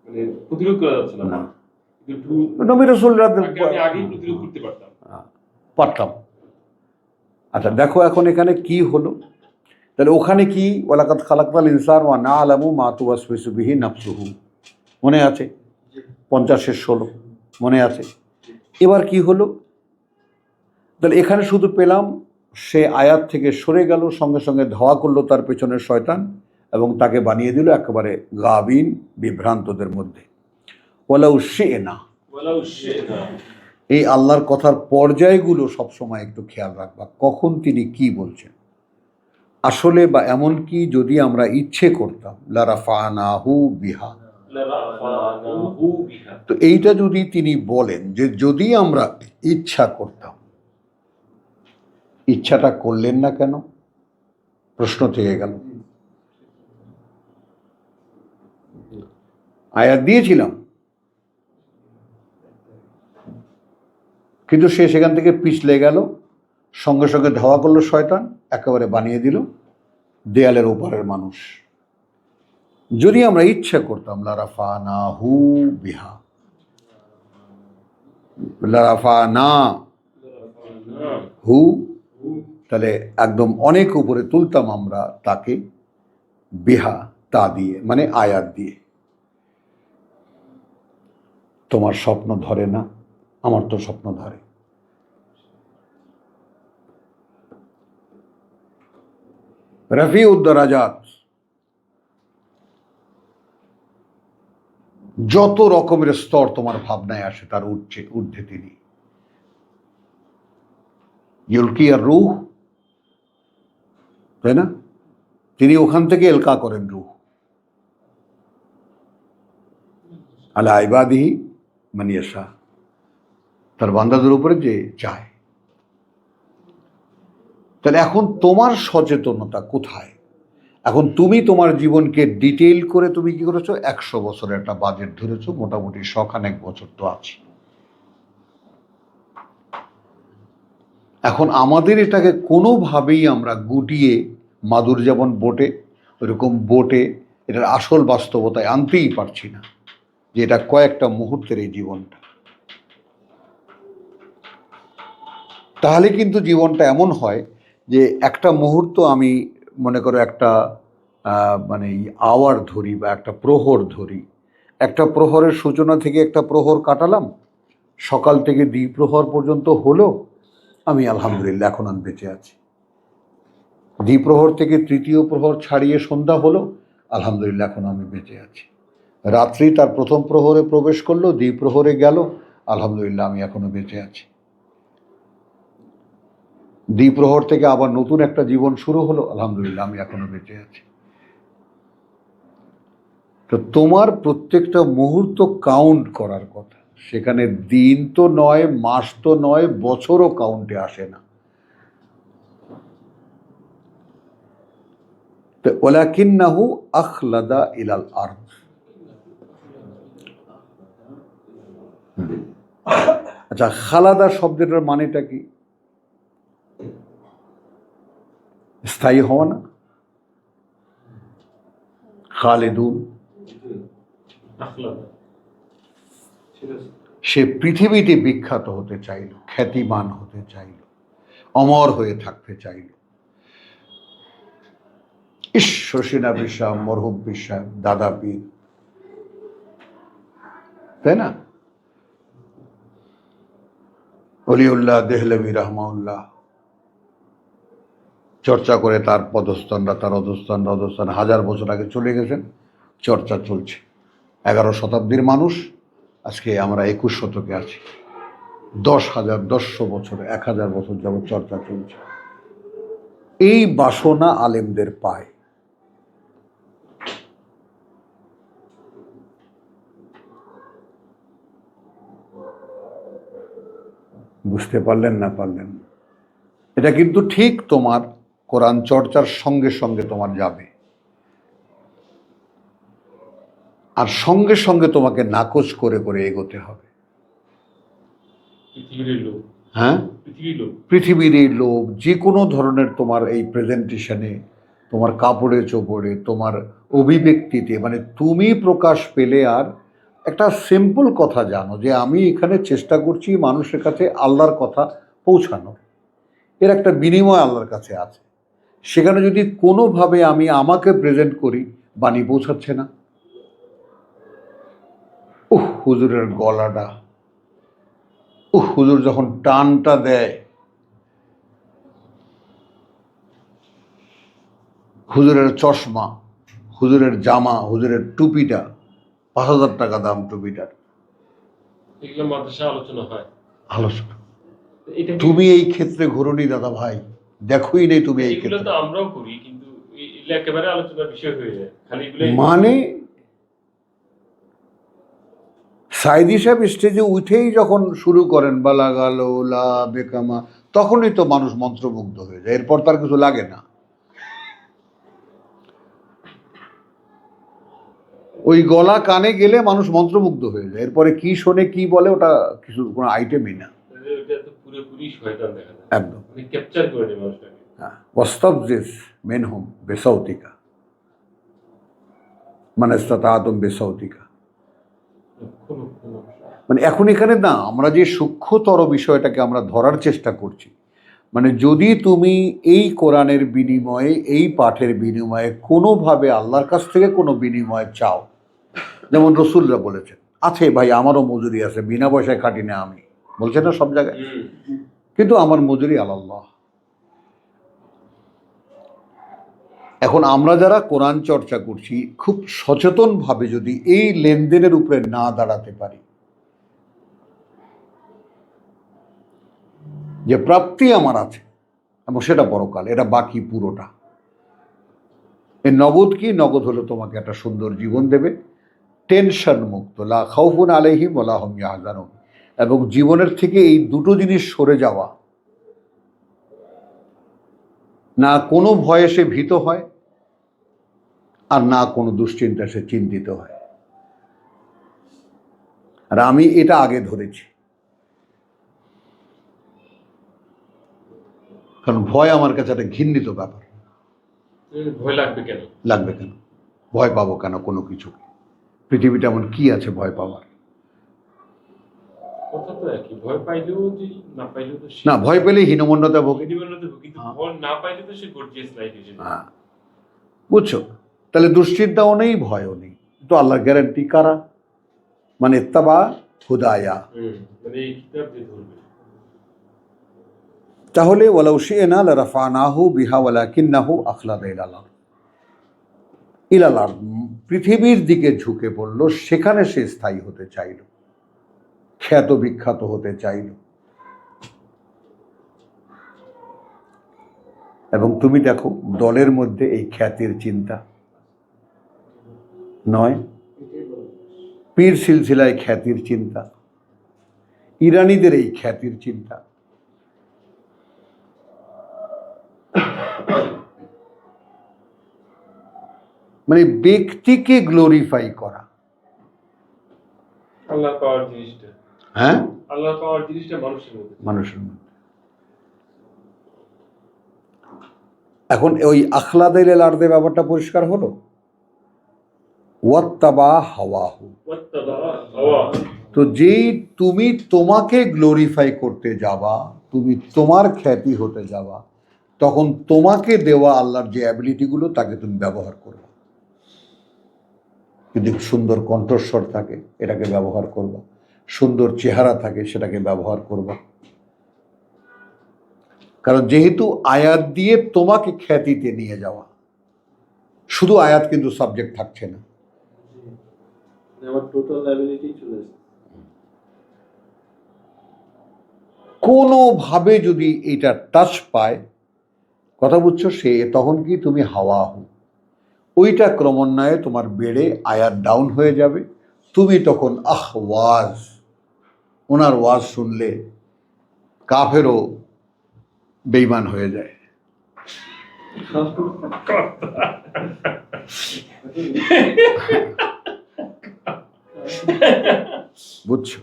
মানে প্রতিরোধ করা যাচ্ছে না। না, কিন্তু নবী রাসূলরা আমি আগেই প্রতিরোধ করতে পারতাম। পারতাম। আচ্ছা দেখো এখন এখানে কি হলো, তাহলে ওখানে কি ওয়ালাকাদ খালাকনাল ইনসান ওয়া না'লামু মা তুওয়াসওয়িসু বিহি নাফসুহু, মনে আছে? 50-16 মনে আছে? এবার কি হলো, তাহলে এখানে শুধু পেলাম সে আয়াত থেকে সরে গেল, সঙ্গে সঙ্গে ধাওয়া করলো তার পেছনের শয়তান এবং তাকে বানিয়ে দিল একেবারে গাবিন, বিভ্রান্তদের মধ্যে। ওয়ালাউ শি'না, এই আল্লাহর কথার পর্যায়গুলো সবসময় একটু খেয়াল রাখবা, কখন তিনি কি বলছেন আসলে, বা এমন কি যদি আমরা ইচ্ছে করতাম, লারাফানাহু বিহা। তো এইটা যদি তিনি বলেন যে যদি আমরা ইচ্ছা করতাম, ইচ্ছাটা করলেন না কেন? প্রশ্ন থেকে গেল। আয়াত দিয়েছিলাম, কিন্তু সে সেখান থেকে পিছলে গেল, সঙ্গে সঙ্গে ধাওয়া করলো শয়তান, একেবারে বানিয়ে দিল দেয়ালের ওপারের মানুষ। যদি আমরা ইচ্ছা করতাম, লারাফানাহু বিহা, লারাফানা হু, তাহলে একদম অনেক উপরে তুলতাম আমরা তাকে, বিহা তা দিয়ে, মানে আয়াত দিয়ে। তোমার স্বপ্ন ধরে না, আমার তো স্বপ্ন ধরে। রফিউদ দারাজাত, যত রকমের স্তর তোমার ভাবনায় আসে তার ঊর্ধ্বে তিনি। ইউলকিয়ার রূহ, তাই না? তিনি ওখান থেকে এলকা করেন রূহ, আলা ইবাদিহি মান ইয়াশা, তার বান্দাদের উপরে যে চায়। তাহলে এখন তোমার সচেতনতা কোথায়? এখন তুমি তোমার জীবনকে ডিটেইল করে তুমি কি করেছো? 100 বছরের একটা বাজেট ধরেছো, মোটামুটি শখানেক বছর তো আছে। এখন আমাদের এটাকে কোনোভাবেই আমরা গুটিয়ে, মাদুর যেমন বোটে, ওইরকম বোটে এটার আসল বাস্তবতায় আনতেই পারছি না, যে এটা কয়েকটা মুহূর্তের এই জীবনটা। তাহলে কিন্তু জীবনটা এমন হয় যে একটা মুহূর্ত আমি মনে করো একটা মানে আওয়ার ধরি বা একটা প্রহর ধরি, একটা প্রহরের সূচনা থেকে একটা প্রহর কাটালাম, সকাল থেকে দ্বিপ্রহর পর্যন্ত হলো, আমি আলহামদুলিল্লাহ এখন আমি বেঁচে আছি। দ্বিপ্রহর থেকে তৃতীয় প্রহর ছাড়িয়ে সন্ধ্যা হলো, আলহামদুলিল্লাহ এখন আমি বেঁচে আছি। রাত্রি তার প্রথম প্রহরে প্রবেশ করলো, দ্বিপ্রহরে গেল, আলহামদুলিল্লাহ আমি এখনো বেঁচে আছি। দ্বিপ্রহর থেকে আবার নতুন একটা জীবন শুরু হলো, আলহামদুলিল্লাহ আমি এখনো বেঁচে আছি। তো তোমার প্রত্যেকটা মুহূর্ত কাউন্ট করার কথা, সেখানে দিন তো নয়, মাস তো নয়, বছরও কাউন্টে আসে না। তো ওয়ালাকিন্নাহু আখলাদা ইলাল আরদ। আচ্ছা, খালাদা শব্দটার মানেটা কি? স্থায়ী হওয়া না? খালেদুন, সে পৃথিবীতে বিখ্যাত হতে চাইল, খ্যাতিমান হতে চাইল, অমর হয়ে থাকতে চাইল। শশীনা বিশ্বাস, মরহুম বিশ্বাস, দাদা পীর, তাই না? অলিউল্লাহ দেহলভী রহমাউল্লাহ চর্চা করে তার পদস্থানরা, তার অধস্থান হাজার বছর আগে চলে গেছেন, চর্চা চলছে। 11 শতাব্দীর মানুষ, আজকে আমরা 21 শতকে আছি। 10,000 বছর, 1000 বছর যাবৎ চর্চা চলছে। এই বাসনা আলেমদের পায়। বুঝতে পারলেন না পারলেন? এটা কিন্তু ঠিক তোমার কোরআন চর্চার সঙ্গে সঙ্গে তোমার যাবে, আর সঙ্গে সঙ্গে তোমাকে নাকচ করে করে এগোতে হবে। হ্যাঁ, পৃথিবীর এই লোভ, যে কোনো ধরনের তোমার এই প্রেজেন্টেশনে, তোমার কাপড়ে চোপড়ে, তোমার অভিব্যক্তিতে, মানে তুমি প্রকাশ পেলে, আর একটা সিম্পল কথা জানো যে আমি এখানে চেষ্টা করছি মানুষের কাছে আল্লাহর কথা পৌঁছানোর, এর একটা বিনিময় আল্লাহর কাছে আছে। সেখানে যদি কোনোভাবে আমি আমাকে প্রেজেন্ট করি, বাণী পৌঁছাচ্ছে না। হুজুরের গলাটা, হুজুর যখন টানটা দেয়, হুজুরের চশমা, হুজুরের জামা, হুজুরের টুপিটা, 5,000 টাকা দাম টুপিটার, এগুলো মাদ্রাসা আলোচনা হয়। আলোচনা। তুমি এই ক্ষেত্রে ঘুরনি দাদা ভাই, দেখোই নেই তুমি এই এগুলো ক্ষেত্রে। তো আমরাও করি, কিন্তু এগুলো একেবারে আলোচনার বিষয় হয়ে যায়, খালি এগুলো মানে সাইদি সাহেব স্টেজে উঠেই যখন শুরু করেন বালাগালো লা বেকামা, তখনই তো মানুষ মন্ত্রমুগ্ধ হয়ে যায়, এরপর তার কিছু লাগে না। ওই গলা কানে গেলে মানুষ মন্ত্রমুগ্ধ হয়ে যায়, এরপরে কি শোনে কি বলে ওটা কিছু কোনো আইটেমই না। এটা তো পুরোপুরি শয়তান দেখা যায়, একদম ক্যাপচার করে নেয় মানুষটাকে। হ্যাঁ, ওয়াস্তাফজিজ মিনহুম বিসাউতিকা মান ইসতাতা'তুম বিসাউতিকা। মানে এখন এখানে না, আমরা যে সূক্ষ্মতর বিষয়টাকে আমরা ধরার চেষ্টা করছি, মানে যদি তুমি এই কোরআনের বিনিময়ে, এই পাঠের বিনিময়ে কোনোভাবে আল্লাহর কাছ থেকে কোনো বিনিময় চাও, যেমন রসুলরা বলেছেন, আছে ভাই আমারও মজুরি আছে, বিনা পয়সায় খাটি না আমি, বলছেন না সব জায়গায়, কিন্তু আমার মজুরি আল্লাহ। এখন আমরা যারা কোরআন চর্চা করছি, খুব সচেতনভাবে যদি এই লেনদেনের উপরে না দাঁড়াতে পারি, যে প্রাপ্তি আমার আছে এবং সেটা পরকাল, এটা বাকি পুরোটা। এই নগদ কি? নগদ হলো তোমাকে একটা সুন্দর জীবন দেবে, টেনশন মুক্ত, লা খাউফুন আলাইহিম ওয়া লা হুম ইয়াহজানুন। এবং জীবনের থেকে এই দুটো জিনিস সরে যাওয়া, না কোনো ভয়ে সে ভীত হয়, আর না কোনো দুশ্চিন্তা সে চিন্তিত হয়। আর আমি এটা আগে ধরেছি, কারণ ভয় আমার কাছে একটা ঘৃণিত ব্যাপার। ভয় লাগবে কেন? লাগবে কেন? ভয় পাবো কেন কোনো কিছুকে? পৃথিবীটা এমন কি আছে ভয় পাওয়ার? কথা তো একই, ভয় পাইলেও যে না পাইলেও তো সে না, ভয় পেলে হীনমন্যতা ভোগে। হিডিমেন্টতে ভোগে, কিন্তু ভয় না পাইলে তো সে গর্জিয়াস লাইফ হিসেবে। হ্যাঁ, বুঝছো? তাহলে দুশ্চিন্তাও নেই, ভয়ও নেই, তো আল্লাহর গ্যারান্টি কারা? মানে ইত্তাবা হুদায়া। মানে এই কিতাব যে ধরবে। তাহলে ওয়ালাউ শি'না লারাফানাহু বিহা ওয়ালাকিন্নাহু আখলাদা ইলাল আরদ, পৃথিবীর দিকে ঝুঁকে পড়লো, সেখানে সে স্থায়ী হতে চাইল, খ্যাত বিখ্যাত হতে চাইল। এবং তুমি দেখো দলের মধ্যে এই খ্যাতির চিন্তা নয়, পীর সিলসিলায় খ্যাতির চিন্তা, ইরানিদের এই খ্যাতির চিন্তা। মানে ব্যক্তিকে গ্লোরিফাই করা। আল্লাহ পাওয়ার জিনিসটা, হ্যাঁ, আল্লাহ পাওয়ার জিনিসটা মানুষের মধ্যে। মানুষের মধ্যে। এখন ওই আখলাদে আরদে ব্যাপারটা পরিষ্কার হলো। ওয়াত্তাবা হাওয়াহু, তো যেই তুমি তোমাকে গ্লোরিফাই করতে যাবা, তুমি তোমার খ্যাতি হতে যাবা, তখন তোমাকে দেওয়া আল্লাহর যে অ্যাবিলিটিগুলো তাকে তুমি ব্যবহার করবে। যদি সুন্দর কণ্ঠস্বর থাকে এটাকে ব্যবহার করবা, সুন্দর চেহারা থাকে সেটাকে ব্যবহার করবা। কারণ যেহেতু আয়াত দিয়ে তোমাকে খ্যাতিতে নিয়ে যাওয়া, শুধু আয়াত কিন্তু সাবজেক্ট থাকছে না, আমার টোটাল অ্যাবিলিটি চলে আসে। কোনোভাবে যদি এটা টাচ পায়, কথা বুঝছো, সে তখন কি তুমি হাওয়া হো, ওইটা ক্রমান্বয়ে তোমার বেড়ে আয়াত ডাউন হয়ে যাবে। তুমি তখন ওয়াজ, ওনার ওয়াজ শুনলে কাফেরও বেঈমান হয়ে যায়। বুঝছো?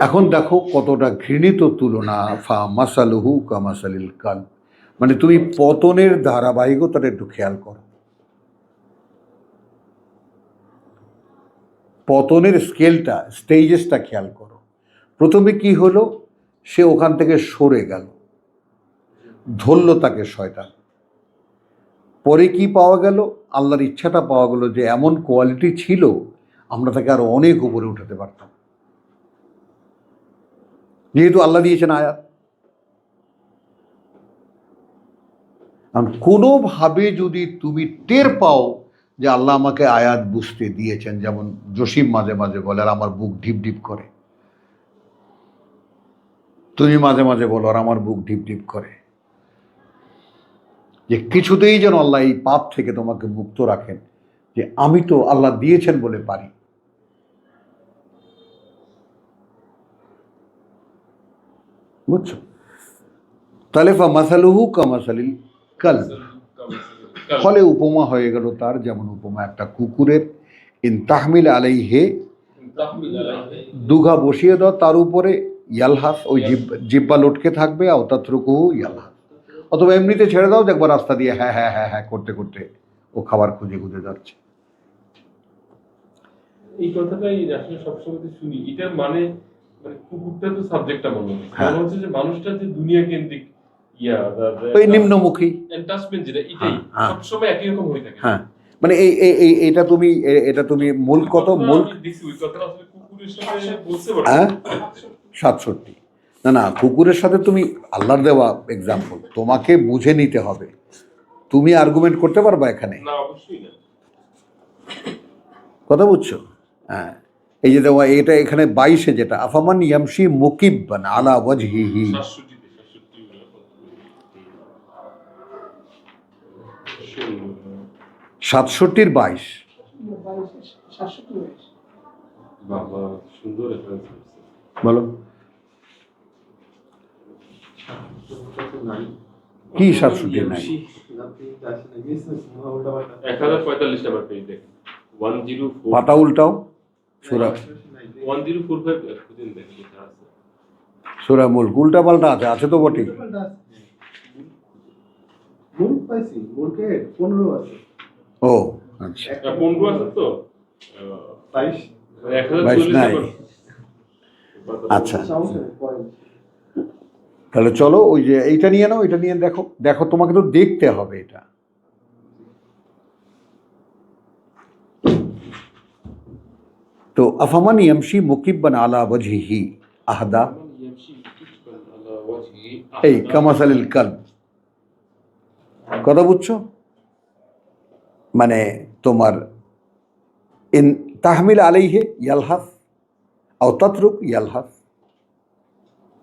এখন দেখো কতটা ঘৃণিত তুলনা, ফা মাসালুহু কামাসালিল কাল। মানে তুমি পতনের ধারাবাহিকতাটা একটু খেয়াল করো, পতনের স্কেলটা, স্টেজেসটা খেয়াল করো। প্রথমে কি হলো, সে ওখান থেকে সরে গেল, ধরল তাকে শয়তান। পরে কি পাওয়া গেল? আল্লাহর ইচ্ছাটা পাওয়া গেল যে এমন কোয়ালিটি ছিল আমরা তাকে আরো অনেক উপরে উঠাতে পারতাম, যেহেতু আল্লাহ দিয়েছেন আয়াত। কোনোভাবে যদি তুমি টের পাও যে আল্লাহ আমাকে আয়াত বুঝতে দিয়েছেন, যেমন জসিম মাঝে মাঝে বলে আর আমার বুক ঢিপ ঢিপ করে, তুমি মাঝে মাঝে বলো আর আমার বুক ঢিপ ঢিপ করে, যে কিছুতেই যেন আল্লাহ এই পাপ থেকে তোমাকে মুক্ত রাখেন, যে আমি তো আল্লাহ দিয়েছেন বলে পারি। বুঝছো? তাহলে ফা মাসালুহু কামাসালিল কাল, ফলে উপমা হয়ে গেল তার যেমন উপমা একটা কুকুরের। ইন তাহমিল আলাইহে, দুঘা বসিয়ে দাও তার উপরে, ইয়ালহাস, ওই জিব্বা লটকে থাকবে, আওতাত্রুকুহু ইয়ালহাস, অথবা এমনিতে ছেড়ে দাও, দেখবার রাস্তা দিয়ে হ্যাঁ হ্যাঁ হ্যাঁ হ্যাঁ করতে করতে ও খাবার খুঁজে খুঁজে যাচ্ছে। এই কথাটাই আসলে সবসময় শুনি। এটার মানে মানে কুকুরটা তো সাবজেক্টটা মনে হচ্ছে, হ্যাঁ। মনে হচ্ছে যে মানুষটা যে দুনিয়া কেন্দ্রিক ওই নিম্নমুখী এন্টাচমেন্ট যেটা, এটাই হ্যাঁ। সবসময় একই রকম হয়ে থাকে। হ্যাঁ, মানে এটা তুমি মূল কত মূল ওই কথাটা আসলে কুকুরের সাথে বলতে পারো। হ্যাঁ 67। না না, কুকুরের সাথে তুমি আল্লাহর দেওয়া এক্সাম্পল, তোমাকে বুঝে নিতে হবে। তুমি আর্গুমেন্ট করতে পারবা এখানে? না, অবশ্যই না। কথা বুঝছো? হ্যাঁ, এই যে দেওয়া এটা এখানে 22-এ যেটা, আফামান ইয়ামশি মুকিব্বান আলা ওয়াজহিহি, 67-এর 22। বাবা, সুন্দর রেফারেন্স। বলো কি 67 নাই? 1045 নাম্বার পেজ দেখেন, 104 পাতা উল্টাও, সূরা 1045 খুঁজেন, দেখেন এটা আছে। সূরা মুলক উল্টা পাল্টা আছে, আছে তো বটে। মুল্ক পাইছি, মুল্কে 15 আছে। ও আচ্ছা, 15 আছে তো 22 বাইশ 1040 নাই। এখন। আচ্ছা সমস্যা নেই, পরে। তাহলে চলো ওই যে এইটা নিয়ে নাও, এটা নিয়ে দেখো, দেখো তোমাকে তো দেখতে হবে এটা। তো আফামান ইয়ামশি মুকিব্বান আলা ওয়াজহিহি আহদা, এই কামাসালিল কালব, কথা বুঝছো? মানে তোমার ইন তাহমিল আলাইহি ইয়ালহাস আও তাতরুক ইয়ালহাস,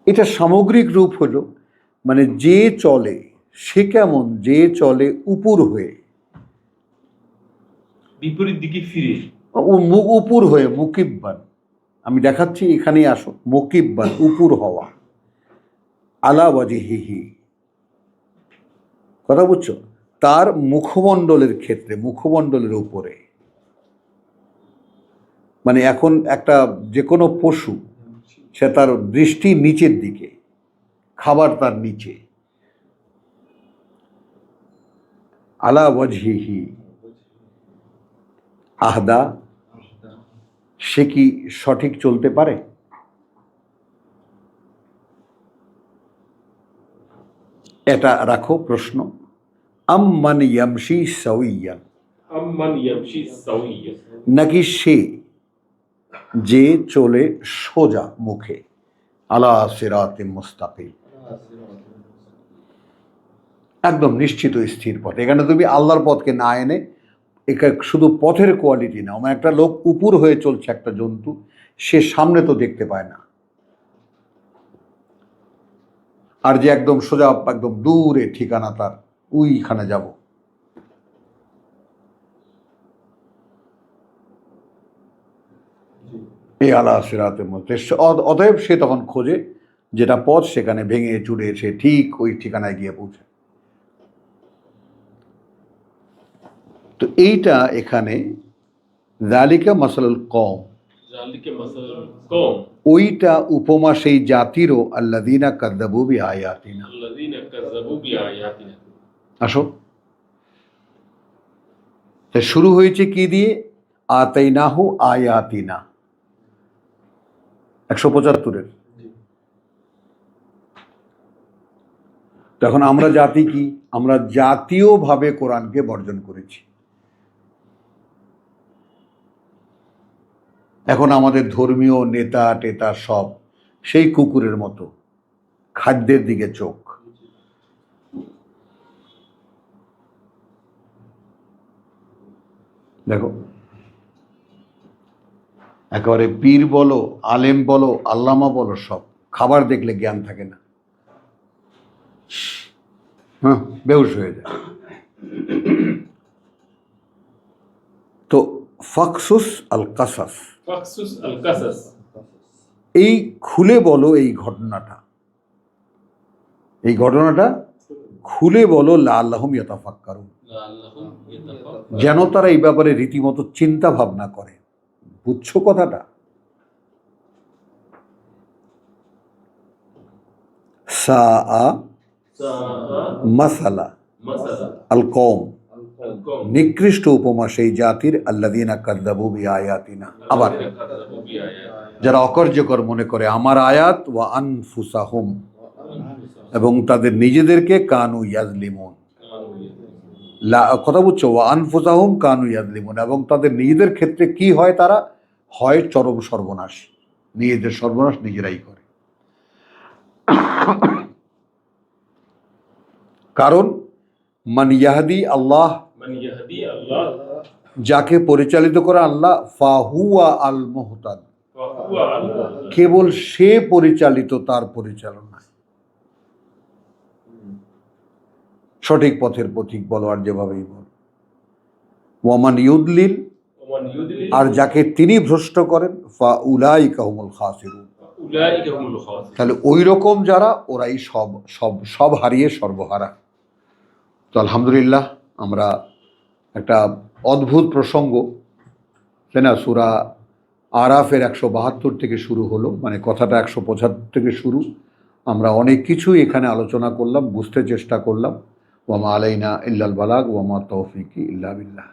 এটা সামগ্রিক রূপ হলো মানে যে চলে সে কেমন, যে চলে উপর হয়ে, বিপরীত দিকে ফিরে। উপর হয়ে মুকিব্বান, আমি দেখাচ্ছি এখানেই আসো, মুকিব্বান উপর হওয়া, আলা ওয়াজহিহি, কথা বুঝছো? তার মুখমণ্ডলের ক্ষেত্রে, মুখমণ্ডলের উপরে, মানে এখন একটা যে কোনো পশু সে তার দৃষ্টি নিচের দিকে, খাবার তার নিচে, আলা ওয়াজহিহি আহদা, সে কি সঠিক চলতে পারে? এটা রাখো প্রশ্ন। আম্মান ইয়ামশি সাউইয়ান, আম্মান ইয়ামশি সাউইয়া, নাকি সে যে চলে সোজা মুখে, আলা সিরাতিম মুস্তাকিম, একদম নিশ্চিত স্থির পথ। এখানে তুমি আল্লাহর পথকে না এনে এখানে শুধু পথের কোয়ালিটি নাও, মানে একটা লোক উপর হয়ে চলছে, একটা জন্তু, সে সামনে তো দেখতে পায় না, আর যে একদম সোজা একদম দূরে ঠিকানা তার, ওইখানে যাব, এই আলা সিরাতের মধ্যে। অতএব সে তখন খোঁজে যেটা পথ, সেখানে ভেঙে চুরে সে ঠিক ওই ঠিকানায় গিয়ে পৌঁছে। তো এইটা এখানে যালিকা মাসালুল কওম, যালিকা মাসালুল কওম, ওইটা উপমা সেই জাতিরও, আল্লাযীনা কাযযাবু বিআয়াতিনা। আল্লাযীনা কাযযাবু বিআয়াতিনা। আসো, তা শুরু হয়েছে কি দিয়ে? আতাইনাহু আয়াতিনা, 175-এর। তখন আমরা জাতি কি? আমরা জাতীয়ভাবে কোরআনকে বর্জন করেছি। এখন আমাদের ধর্মীয় নেতা টেতা সব সেই কুকুরের মতো, খাদ্যের দিকে চোখ। দেখো, একেবারে পীর বলো, আলেম বলো, আল্লামা বলো, সব খাবার দেখলে জ্ঞান থাকে না, হ্যাঁ, বেহুশ হয়ে যায়। তো ফাকসুস আল কাসাস, ফাকসুস আল কাসাস, এই খুলে বলো এই ঘটনাটা, এই ঘটনাটা খুলে বলো, লাআল্লাহুম ইয়াতাফাক্কারুন, লাআল্লাহুম ইয়াতাফাক্কারুন, যেন তারা এই ব্যাপারে রীতিমতো চিন্তা ভাবনা করে। বুঝছো কথাটা? সাআ মাসালা মাসালা আল কওম, আল কওম, নিকৃষ্ট উপমা সেই জাতির, আল্লাযীনা কাযযাবু বিআয়াতিনা, আবার কাযযাবু বিআয়াতিনা, যারা অকার্যকর মনে করে আমার আয়াত, ওয়া আনফুসাহুম, এবং তাদের নিজেদেরকে, কানু ইয়াজলিমুন, কথা বুঝছো? ওয়া আনফুসাহুম কানু ইয়াজলিমুন, এবং তাদের নিজেদের ক্ষেত্রে কি হয়? তারা হয় চরম সর্বনাশ, নিজেদের সর্বনাশ নিজেরাই করে। কারণ মান ইয়াহদি আল্লাহ, মান ইয়াহদি আল্লাহ, যাকে পরিচালিত করে আল্লাহ, ফাহুয়া আল মুহতাদ, ওয়া হুয়া আল মুহতাদ, কেবল সে পরিচালিত, তার পরিচালনায় সঠিক পথের পথিক বলো, আর যেভাবেই বল। ওয়ামান ইউদলিল, ওমান ইউদলিল, আর যাকে তিনি ভ্রষ্ট করেন, ফা উলাইকা হুমুল খাসিরুন, উলাইকা হুমুল খাসিরুন, তাহলে ওই রকম যারা, ওরাই সব সব সব হারিয়ে সর্বহারা। তো আলহামদুলিল্লাহ, আমরা একটা অদ্ভুত প্রসঙ্গ, তাই না, সূরা আরাফের 172 থেকে শুরু হলো, মানে কথাটা 175 থেকে শুরু। আমরা অনেক কিছুই এখানে আলোচনা করলাম, বুঝতে চেষ্টা করলাম। ওয়া মা আলাইনা ইল্লাল বালাগ ওয়া মা তৌফিকি ইল্লা বিল্লাহ।